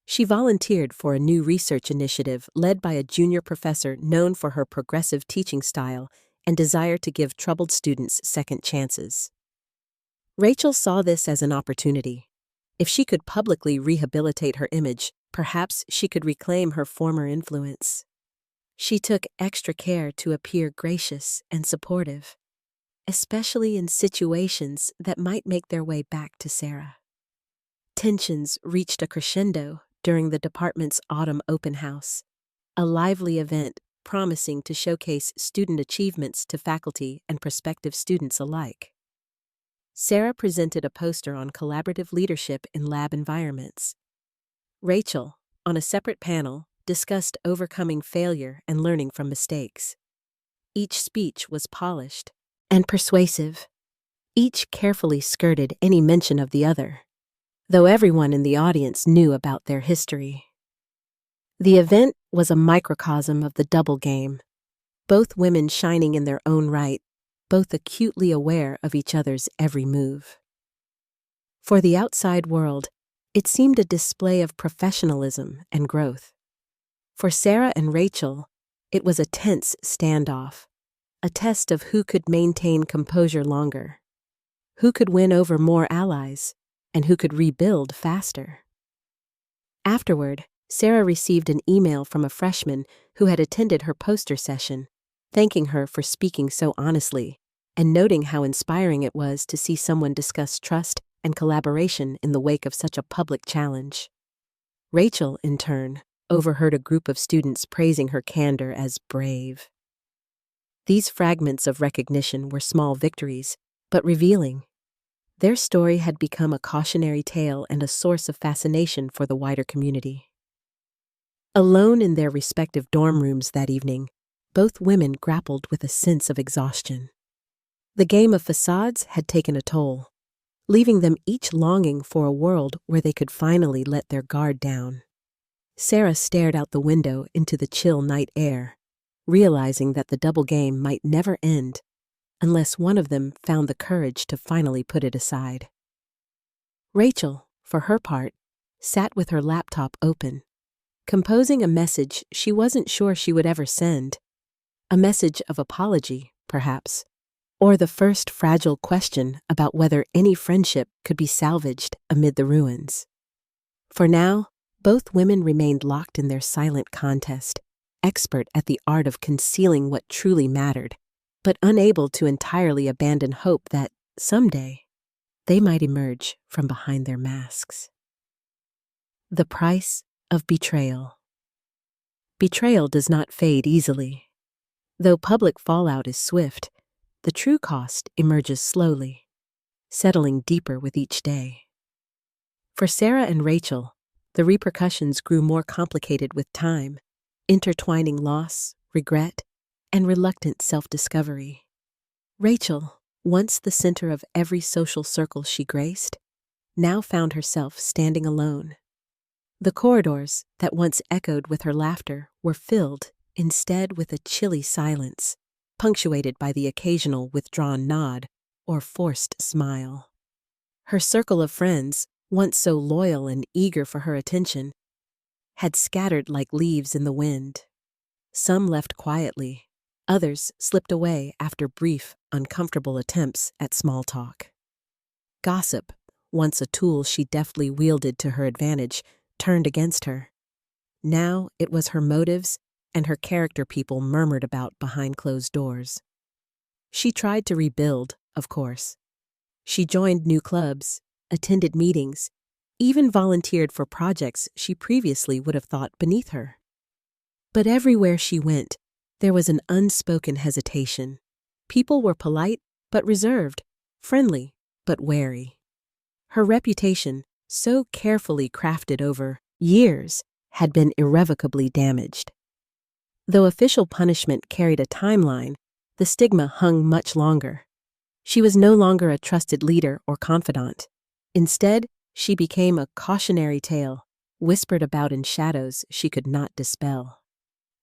She volunteered for a new research initiative led by a junior professor known for her progressive teaching style and desire to give troubled students second chances. Rachel saw this as an opportunity. If she could publicly rehabilitate her image, perhaps she could reclaim her former influence. She took extra care to appear gracious and supportive, especially in situations that might make their way back to Sarah. Tensions reached a crescendo during the department's autumn open house, a lively event promising to showcase student achievements to faculty and prospective students alike. Sarah presented a poster on collaborative leadership in lab environments. Rachel, on a separate panel, discussed overcoming failure and learning from mistakes. Each speech was polished and persuasive. Each carefully skirted any mention of the other, though everyone in the audience knew about their history. The event was a microcosm of the double game, both women shining in their own right, both acutely aware of each other's every move. For the outside world, it seemed a display of professionalism and growth. For Sarah and Rachel, it was a tense standoff, a test of who could maintain composure longer, who could win over more allies, and who could rebuild faster. Afterward, Sarah received an email from a freshman who had attended her poster session, thanking her for speaking so honestly and noting how inspiring it was to see someone discuss trust and collaboration in the wake of such a public challenge. Rachel, in turn, overheard a group of students praising her candor as brave. These fragments of recognition were small victories, but revealing. Their story had become a cautionary tale and a source of fascination for the wider community. Alone in their respective dorm rooms that evening, both women grappled with a sense of exhaustion. The game of facades had taken a toll, leaving them each longing for a world where they could finally let their guard down. Sarah stared out the window into the chill night air, realizing that the double game might never end unless one of them found the courage to finally put it aside. Rachel, for her part, sat with her laptop open, composing a message she wasn't sure she would ever send. A message of apology, perhaps, or the first fragile question about whether any friendship could be salvaged amid the ruins. For now, both women remained locked in their silent contest, expert at the art of concealing what truly mattered, but unable to entirely abandon hope that, someday, they might emerge from behind their masks. The price of betrayal. Betrayal does not fade easily. Though public fallout is swift, the true cost emerges slowly, settling deeper with each day. For Sarah and Rachel, the repercussions grew more complicated with time, intertwining loss, regret, and reluctant self-discovery. Rachel, once the center of every social circle she graced, now found herself standing alone. The corridors that once echoed with her laughter were filled instead with a chilly silence, punctuated by the occasional withdrawn nod or forced smile. Her circle of friends, once so loyal and eager for her attention, had scattered like leaves in the wind. Some left quietly, others slipped away after brief, uncomfortable attempts at small talk. Gossip, once a tool she deftly wielded to her advantage, turned against her. Now it was her motives and her character people murmured about behind closed doors. She tried to rebuild, of course. She joined new clubs, attended meetings, even volunteered for projects she previously would have thought beneath her. But everywhere she went, there was an unspoken hesitation. People were polite but reserved, friendly but wary. Her reputation, so carefully crafted over years, had been irrevocably damaged. Though official punishment carried a timeline, the stigma hung much longer. She was no longer a trusted leader or confidant. Instead, she became a cautionary tale, whispered about in shadows she could not dispel.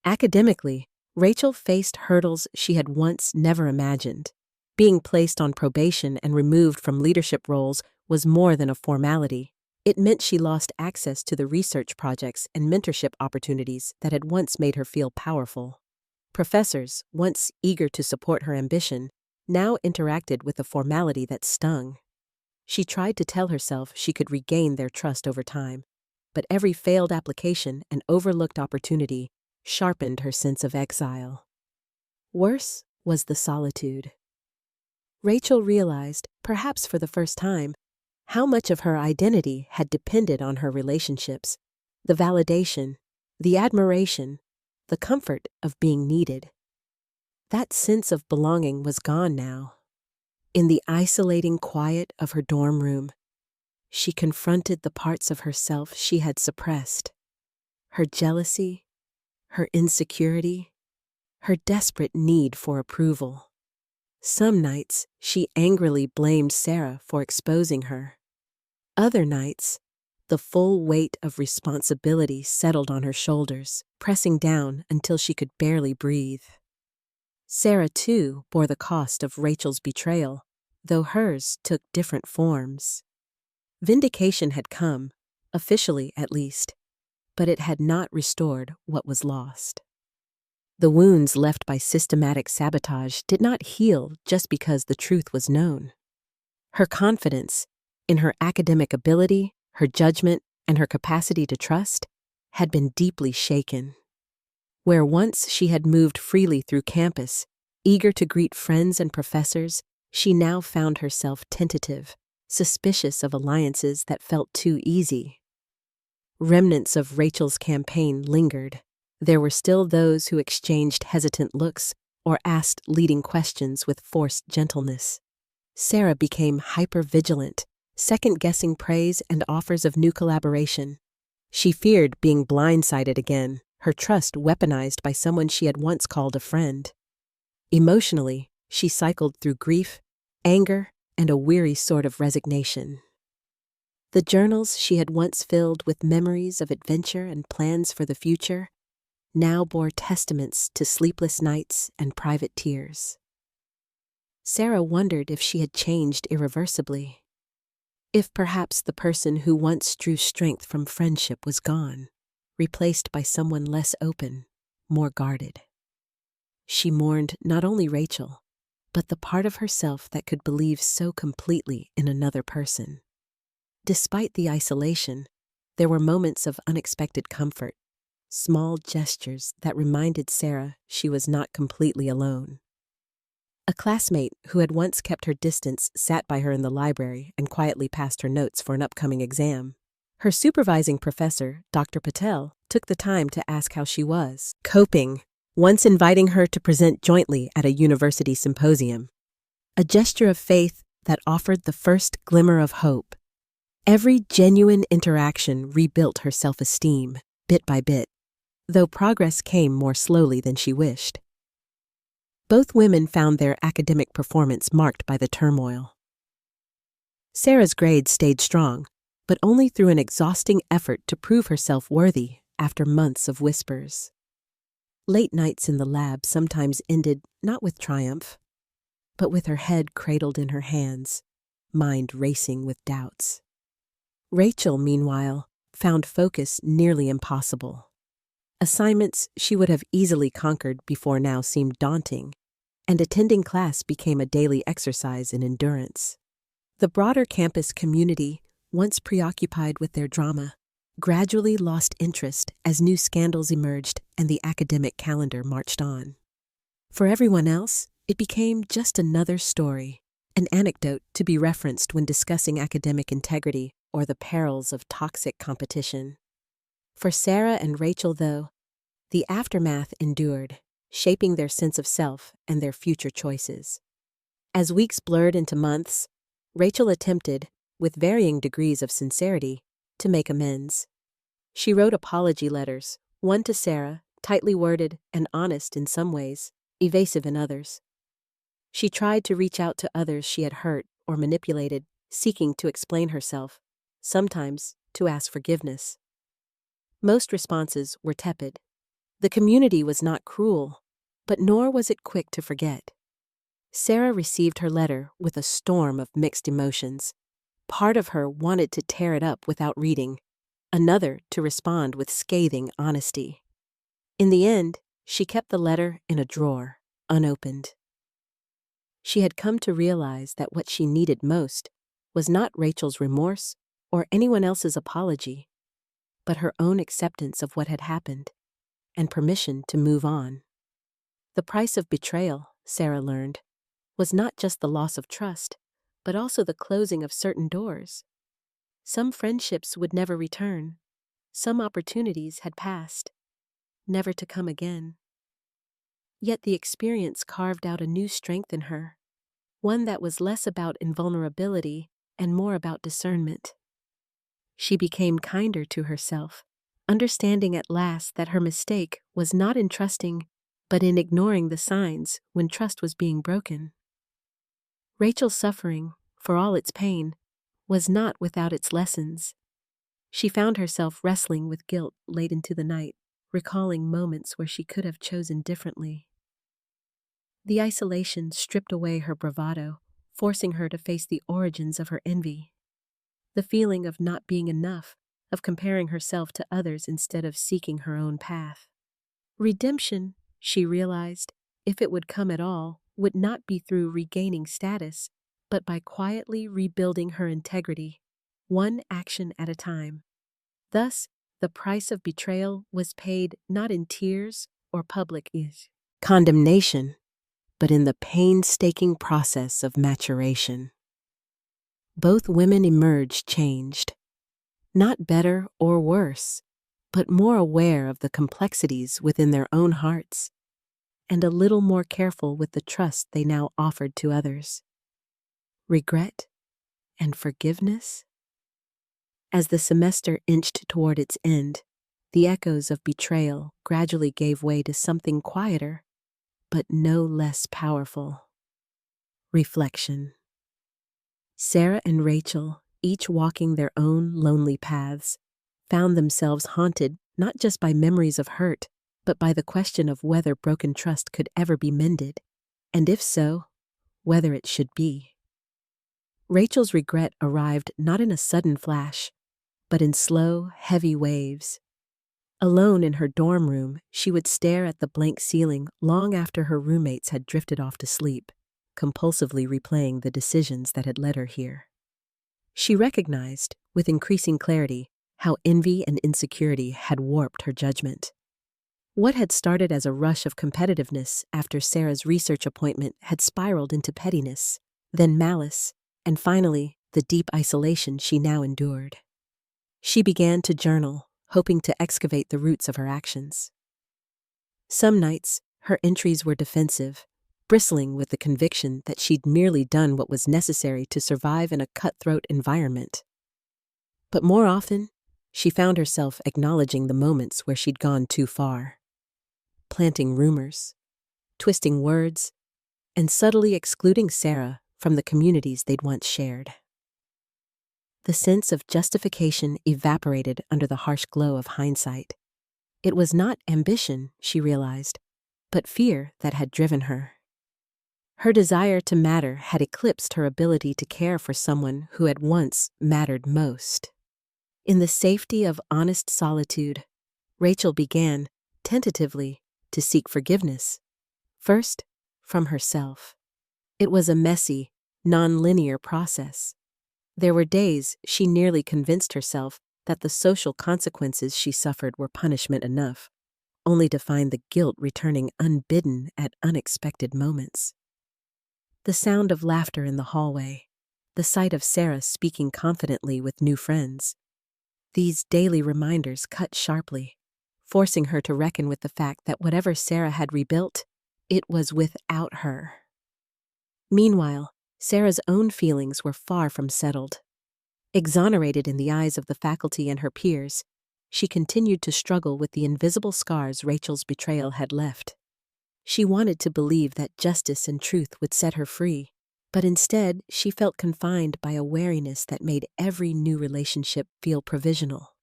Academically, Rachel faced hurdles she had once never imagined. Being placed on probation and removed from leadership roles was more than a formality. It meant she lost access to the research projects and mentorship opportunities that had once made her feel powerful. Professors, once eager to support her ambition, now interacted with a formality that stung. She tried to tell herself she could regain their trust over time, but every failed application and overlooked opportunity sharpened her sense of exile. Worse was the solitude. Rachel realized, perhaps for the first time, how much of her identity had depended on her relationships, the validation, the admiration, the comfort of being needed. That sense of belonging was gone now. In the isolating quiet of her dorm room, she confronted the parts of herself she had suppressed: her jealousy, her insecurity, her desperate need for approval. Some nights, she angrily blamed Sarah for exposing her. Other nights, the full weight of responsibility settled on her shoulders, pressing down until she could barely breathe. Sarah, too, bore the cost of Rachel's betrayal, though hers took different forms. Vindication had come, officially at least, but it had not restored what was lost. The wounds left by systematic sabotage did not heal just because the truth was known. Her confidence in her academic ability, her judgment, and her capacity to trust had been deeply shaken. Where once she had moved freely through campus, eager to greet friends and professors, she now found herself tentative, suspicious of alliances that felt too easy. Remnants of Rachel's campaign lingered. There were still those who exchanged hesitant looks or asked leading questions with forced gentleness. Sarah became hyper-vigilant, second-guessing praise and offers of new collaboration. She feared being blindsided again, her trust weaponized by someone she had once called a friend. Emotionally, she cycled through grief, anger, and a weary sort of resignation. The journals she had once filled with memories of adventure and plans for the future now bore testaments to sleepless nights and private tears. Sarah wondered if she had changed irreversibly. If perhaps the person who once drew strength from friendship was gone, replaced by someone less open, more guarded. She mourned not only Rachel, but the part of herself that could believe so completely in another person. Despite the isolation, there were moments of unexpected comfort, small gestures that reminded Sarah she was not completely alone. A classmate who had once kept her distance sat by her in the library and quietly passed her notes for an upcoming exam. Her supervising professor, Dr. Patel, took the time to ask how she was, coping, once inviting her to present jointly at a university symposium. A gesture of faith that offered the first glimmer of hope. Every genuine interaction rebuilt her self-esteem, bit by bit, though progress came more slowly than she wished. Both women found their academic performance marked by the turmoil. Sarah's grades stayed strong, but only through an exhausting effort to prove herself worthy after months of whispers. Late nights in the lab sometimes ended not with triumph, but with her head cradled in her hands, mind racing with doubts. Rachel, meanwhile, found focus nearly impossible. Assignments she would have easily conquered before now seemed daunting, and attending class became a daily exercise in endurance. The broader campus community, once preoccupied with their drama, gradually lost interest as new scandals emerged and the academic calendar marched on. For everyone else, it became just another story, an anecdote to be referenced when discussing academic integrity or the perils of toxic competition. For Sarah and Rachel, though, the aftermath endured, shaping their sense of self and their future choices. As weeks blurred into months, Rachel attempted, with varying degrees of sincerity, to make amends. She wrote apology letters, one to Sarah, tightly worded and honest in some ways, evasive in others. She tried to reach out to others she had hurt or manipulated, seeking to explain herself, sometimes to ask forgiveness. Most responses were tepid. The community was not cruel, but nor was it quick to forget. Sarah received her letter with a storm of mixed emotions. Part of her wanted to tear it up without reading, another to respond with scathing honesty. In the end, she kept the letter in a drawer, unopened. She had come to realize that what she needed most was not Rachel's remorse or anyone else's apology, but her own acceptance of what had happened and permission to move on. The price of betrayal, Sarah learned, was not just the loss of trust, but also the closing of certain doors. Some friendships would never return. Some opportunities had passed, never to come again. Yet the experience carved out a new strength in her, one that was less about invulnerability and more about discernment. She became kinder to herself, understanding at last that her mistake was not in trusting, but in ignoring the signs when trust was being broken. Rachel's suffering, for all its pain, was not without its lessons. She found herself wrestling with guilt late into the night, recalling moments where she could have chosen differently. The isolation stripped away her bravado, forcing her to face the origins of her envy. The feeling of not being enough, of comparing herself to others instead of seeking her own path. Redemption, she realized, if it would come at all, would not be through regaining status, but by quietly rebuilding her integrity, one action at a time. Thus, the price of betrayal was paid not in tears or public condemnation, but in the painstaking process of maturation. Both women emerged changed, not better or worse, but more aware of the complexities within their own hearts, and a little more careful with the trust they now offered to others. Regret and forgiveness? As the semester inched toward its end, the echoes of betrayal gradually gave way to something quieter, but no less powerful. Reflection. Sarah and Rachel, each walking their own lonely paths, found themselves haunted not just by memories of hurt, but by the question of whether broken trust could ever be mended, and if so, whether it should be. Rachel's regret arrived not in a sudden flash, but in slow, heavy waves. Alone in her dorm room, she would stare at the blank ceiling long after her roommates had drifted off to sleep, compulsively replaying the decisions that had led her here. She recognized, with increasing clarity, how envy and insecurity had warped her judgment. What had started as a rush of competitiveness after Sarah's research appointment had spiraled into pettiness, then malice, and finally, the deep isolation she now endured. She began to journal, hoping to excavate the roots of her actions. Some nights, her entries were defensive, bristling with the conviction that she'd merely done what was necessary to survive in a cutthroat environment. But more often, she found herself acknowledging the moments where she'd gone too far, planting rumors, twisting words, and subtly excluding Sarah from the communities they'd once shared. The sense of justification evaporated under the harsh glow of hindsight. It was not ambition, she realized, but fear that had driven her. Her desire to matter had eclipsed her ability to care for someone who had once mattered most. In the safety of honest solitude, Rachel began, tentatively, to seek forgiveness. First, from herself. It was a messy, non-linear process. There were days she nearly convinced herself that the social consequences she suffered were punishment enough, only to find the guilt returning unbidden at unexpected moments. The sound of laughter in the hallway, the sight of Sarah speaking confidently with new friends. These daily reminders cut sharply, forcing her to reckon with the fact that whatever Sarah had rebuilt, it was without her. Meanwhile, Sarah's own feelings were far from settled. Exonerated in the eyes of the faculty and her peers, she continued to struggle with the invisible scars Rachel's betrayal had left. She wanted to believe that justice and truth would set her free, but instead she felt confined by a wariness that made every new relationship feel provisional.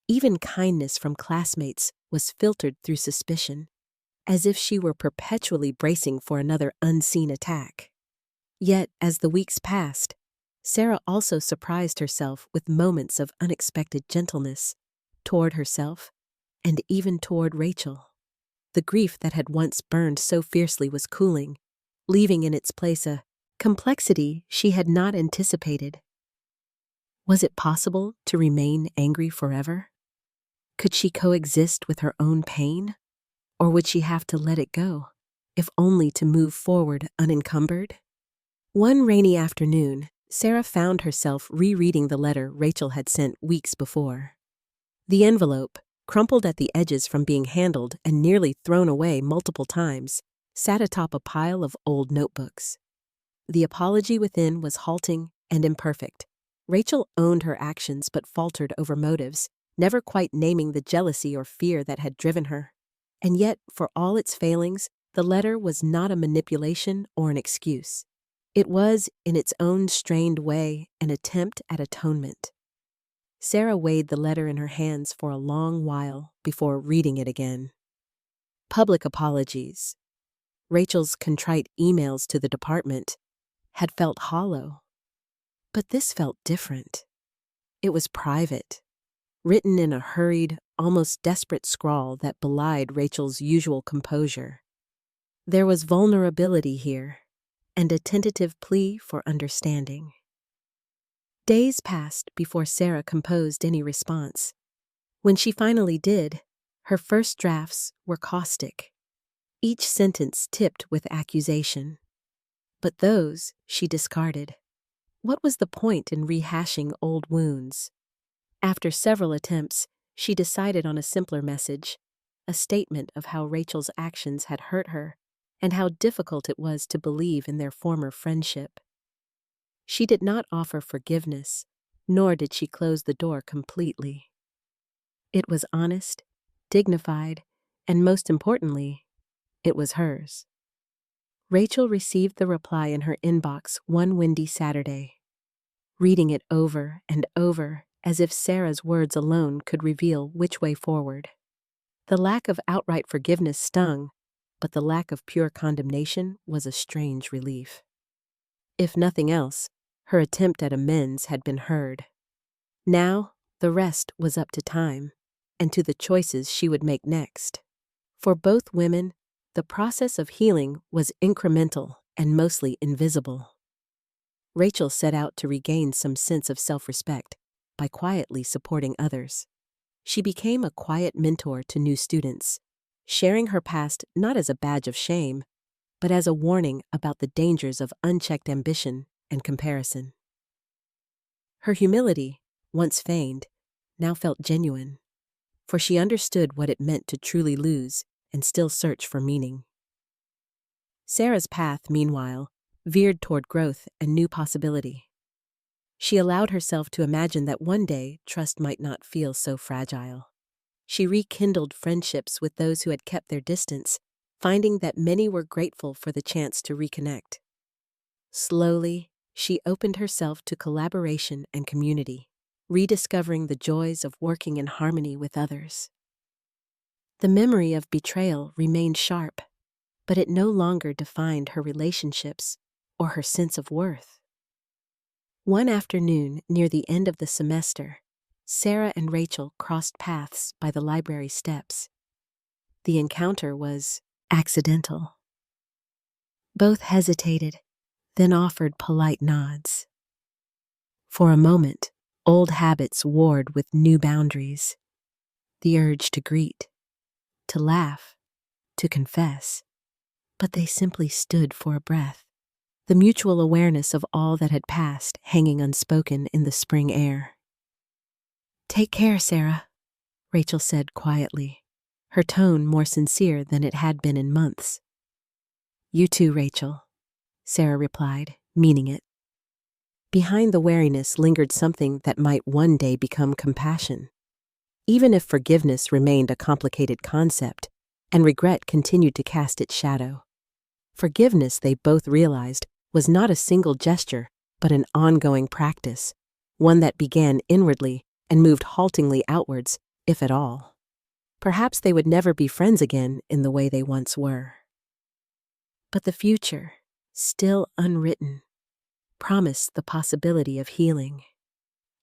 Even kindness from classmates was filtered through suspicion, as if she were perpetually bracing for another unseen attack. Yet, as the weeks passed, Sarah also surprised herself with moments of unexpected gentleness toward herself and even toward Rachel. The grief that had once burned so fiercely was cooling, leaving in its place a complexity she had not anticipated. Was it possible to remain angry forever? Could she coexist with her own pain? Or would she have to let it go, if only to move forward unencumbered? One rainy afternoon, Sarah found herself rereading the letter Rachel had sent weeks before. The envelope, crumpled at the edges from being handled and nearly thrown away multiple times, sat atop a pile of old notebooks. The apology within was halting and imperfect. Rachel owned her actions but faltered over motives, never quite naming the jealousy or fear that had driven her. And yet, for all its failings, the letter was not a manipulation or an excuse. It was, in its own strained way, an attempt at atonement. Sarah weighed the letter in her hands for a long while before reading it again. Public apologies. Rachel's contrite emails to the department had felt hollow. But this felt different. It was private, written in a hurried, almost desperate scrawl that belied Rachel's usual composure. There was vulnerability here, and a tentative plea for understanding. Days passed before Sarah composed any response. When she finally did, her first drafts were caustic, each sentence tipped with accusation. But those she discarded. What was the point in rehashing old wounds? After several attempts, she decided on a simpler message, a statement of how Rachel's actions had hurt her and how difficult it was to believe in their former friendship. She did not offer forgiveness, nor did she close the door completely. It was honest, dignified, and most importantly, it was hers. Rachel received the reply in her inbox one windy Saturday, reading it over and over as if Sarah's words alone could reveal which way forward. The lack of outright forgiveness stung, but the lack of pure condemnation was a strange relief. If nothing else, her attempt at amends had been heard. Now, the rest was up to time, and to the choices she would make next. For both women, the process of healing was incremental and mostly invisible. Rachel set out to regain some sense of self-respect by quietly supporting others. She became a quiet mentor to new students, sharing her past not as a badge of shame, but as a warning about the dangers of unchecked ambition and comparison. Her humility, once feigned, now felt genuine, for she understood what it meant to truly lose and still search for meaning. Sarah's path, meanwhile, veered toward growth and new possibility. She allowed herself to imagine that one day trust might not feel so fragile. She rekindled friendships with those who had kept their distance, finding that many were grateful for the chance to reconnect. Slowly, she opened herself to collaboration and community, rediscovering the joys of working in harmony with others. The memory of betrayal remained sharp, but it no longer defined her relationships or her sense of worth. One afternoon, near the end of the semester, Sarah and Rachel crossed paths by the library steps. The encounter was accidental. Both hesitated, then offered polite nods. For a moment, old habits warred with new boundaries. The urge to greet, to laugh, to confess. But they simply stood for a breath, the mutual awareness of all that had passed hanging unspoken in the spring air. "Take care, Sarah," Rachel said quietly, her tone more sincere than it had been in months. "You too, Rachel," Sarah replied, meaning it. Behind the wariness lingered something that might one day become compassion. Even if forgiveness remained a complicated concept, and regret continued to cast its shadow. Forgiveness, they both realized, was not a single gesture, but an ongoing practice, one that began inwardly and moved haltingly outwards, if at all. Perhaps they would never be friends again in the way they once were. But the future, still unwritten, promised the possibility of healing,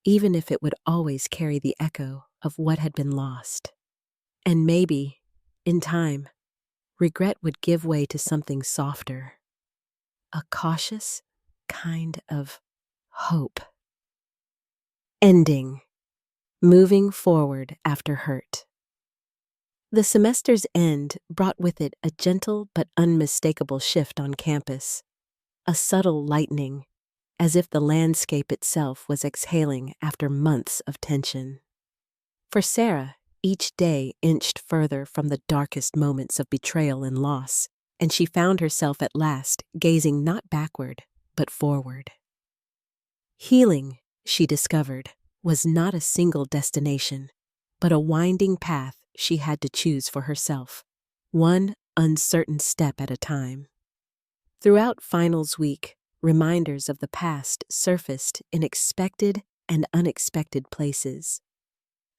even if it would always carry the echo of what had been lost. And maybe, in time, regret would give way to something softer, a cautious kind of hope. Ending. Moving forward after hurt. The semester's end brought with it a gentle but unmistakable shift on campus, a subtle lightening, as if the landscape itself was exhaling after months of tension. For Sarah, each day inched further from the darkest moments of betrayal and loss, and she found herself at last gazing not backward, but forward. Healing, she discovered, was not a single destination, but a winding path she had to choose for herself, one uncertain step at a time. Throughout finals week, reminders of the past surfaced in expected and unexpected places.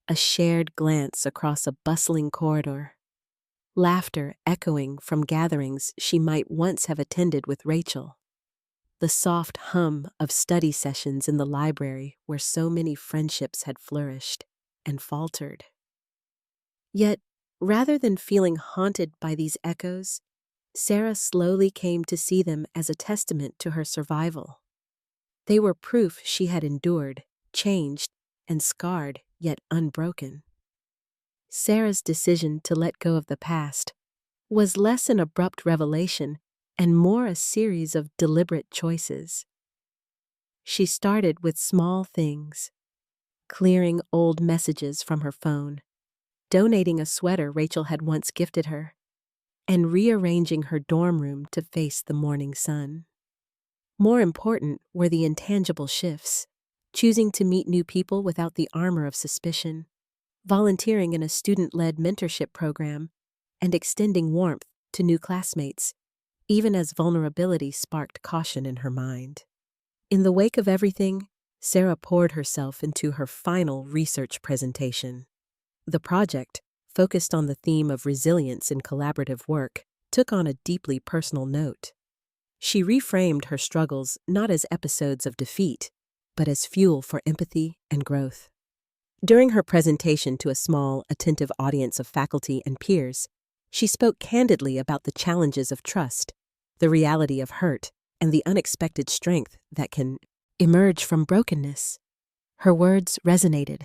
A shared glance across a bustling corridor, laughter echoing from gatherings she might once have attended with Rachel, the soft hum of study sessions in the library where so many friendships had flourished and faltered. Yet, rather than feeling haunted by these echoes, Sarah slowly came to see them as a testament to her survival. They were proof she had endured, changed, and scarred, yet unbroken. Sarah's decision to let go of the past was less an abrupt revelation and more a series of deliberate choices. She started with small things, clearing old messages from her phone, donating a sweater Rachel had once gifted her, and rearranging her dorm room to face the morning sun. More important were the intangible shifts, choosing to meet new people without the armor of suspicion, volunteering in a student-led mentorship program, and extending warmth to new classmates, even as vulnerability sparked caution in her mind. In the wake of everything, Sarah poured herself into her final research presentation. The project, focused on the theme of resilience in collaborative work, took on a deeply personal note. She reframed her struggles not as episodes of defeat, but as fuel for empathy and growth. During her presentation to a small, attentive audience of faculty and peers, she spoke candidly about the challenges of trust, the reality of hurt, and the unexpected strength that can emerge from brokenness. Her words resonated.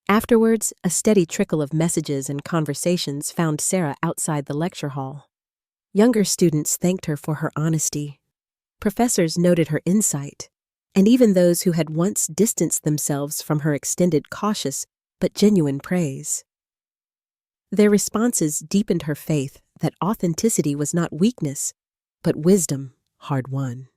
Afterwards, a steady trickle of messages and conversations found Sarah outside the lecture hall. Younger students thanked her for her honesty. Professors noted her insight, and even those who had once distanced themselves from her extended cautious but genuine praise. Their responses deepened her faith that authenticity was not weakness, but wisdom hard-won.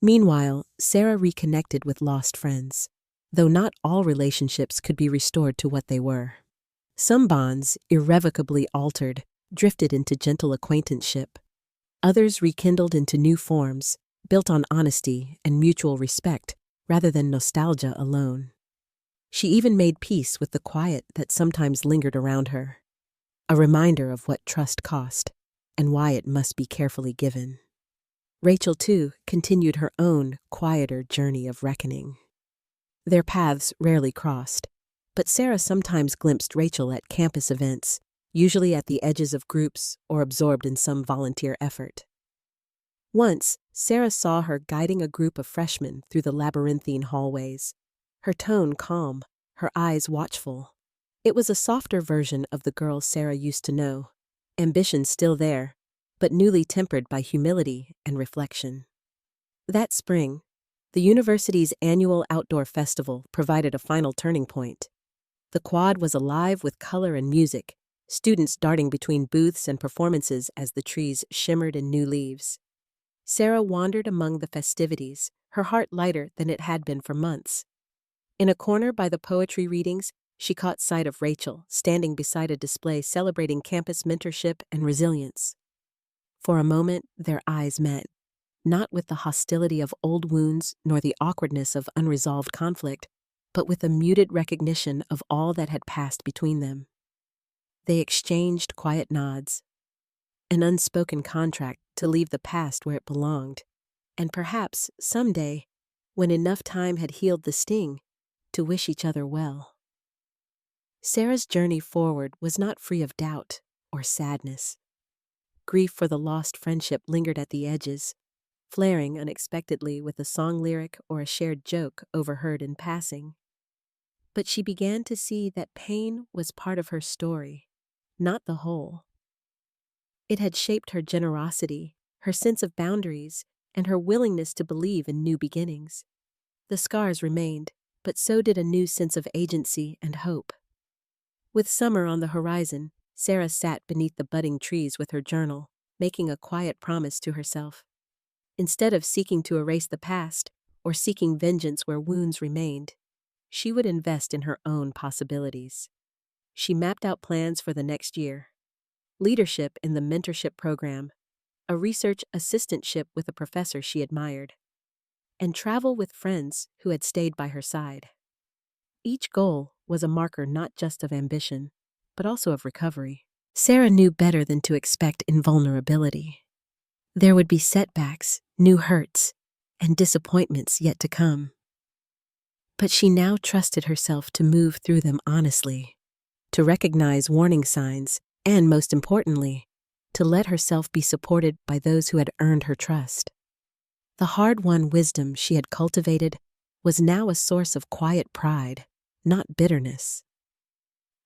Meanwhile, Sarah reconnected with lost friends, though not all relationships could be restored to what they were. Some bonds, irrevocably altered, drifted into gentle acquaintanceship. Others rekindled into new forms, built on honesty and mutual respect rather than nostalgia alone. She even made peace with the quiet that sometimes lingered around her, a reminder of what trust cost and why it must be carefully given. Rachel, too, continued her own quieter journey of reckoning. Their paths rarely crossed, but Sarah sometimes glimpsed Rachel at campus events, usually at the edges of groups or absorbed in some volunteer effort. Once, Sarah saw her guiding a group of freshmen through the labyrinthine hallways, her tone calm, her eyes watchful. It was a softer version of the girl Sarah used to know, ambition still there, but newly tempered by humility and reflection. That spring, the university's annual outdoor festival provided a final turning point. The quad was alive with color and music, students darting between booths and performances as the trees shimmered in new leaves. Sarah wandered among the festivities, her heart lighter than it had been for months. In a corner by the poetry readings, she caught sight of Rachel, standing beside a display celebrating campus mentorship and resilience. For a moment, their eyes met, not with the hostility of old wounds nor the awkwardness of unresolved conflict, but with a muted recognition of all that had passed between them. They exchanged quiet nods, an unspoken contract to leave the past where it belonged, and perhaps, someday, when enough time had healed the sting, to wish each other well. Sarah's journey forward was not free of doubt or sadness. Grief for the lost friendship lingered at the edges, flaring unexpectedly with a song lyric or a shared joke overheard in passing. But she began to see that pain was part of her story, not the whole. It had shaped her generosity, her sense of boundaries, and her willingness to believe in new beginnings. The scars remained, but so did a new sense of agency and hope. With summer on the horizon, Sarah sat beneath the budding trees with her journal, making a quiet promise to herself. Instead of seeking to erase the past or seeking vengeance where wounds remained, she would invest in her own possibilities. She mapped out plans for the next year: leadership in the mentorship program, a research assistantship with a professor she admired, and travel with friends who had stayed by her side. Each goal was a marker not just of ambition, but also of recovery. Sarah knew better than to expect invulnerability. There would be setbacks, new hurts, and disappointments yet to come. But she now trusted herself to move through them honestly, to recognize warning signs, and most importantly, to let herself be supported by those who had earned her trust. The hard-won wisdom she had cultivated was now a source of quiet pride, not bitterness.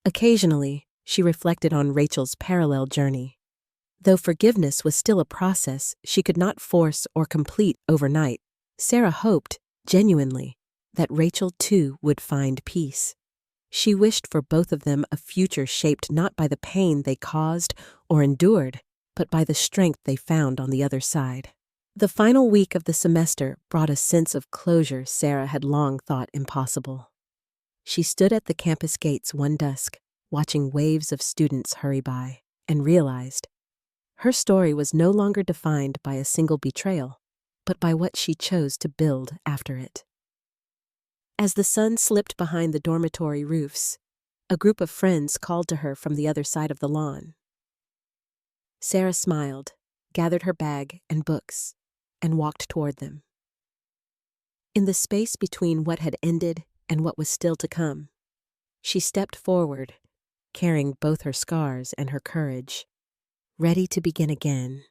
Occasionally, she reflected on Rachel's parallel journey. Though forgiveness was still a process she could not force or complete overnight, Sarah hoped, genuinely, that Rachel too would find peace. She wished for both of them a future shaped not by the pain they caused or endured, but by the strength they found on the other side. The final week of the semester brought a sense of closure Sarah had long thought impossible. She stood at the campus gates one dusk, watching waves of students hurry by, and realized her story was no longer defined by a single betrayal, but by what she chose to build after it. As the sun slipped behind the dormitory roofs, a group of friends called to her from the other side of the lawn. Sarah smiled, gathered her bag and books, and walked toward them. In the space between what had ended and what was still to come, she stepped forward, carrying both her scars and her courage, ready to begin again.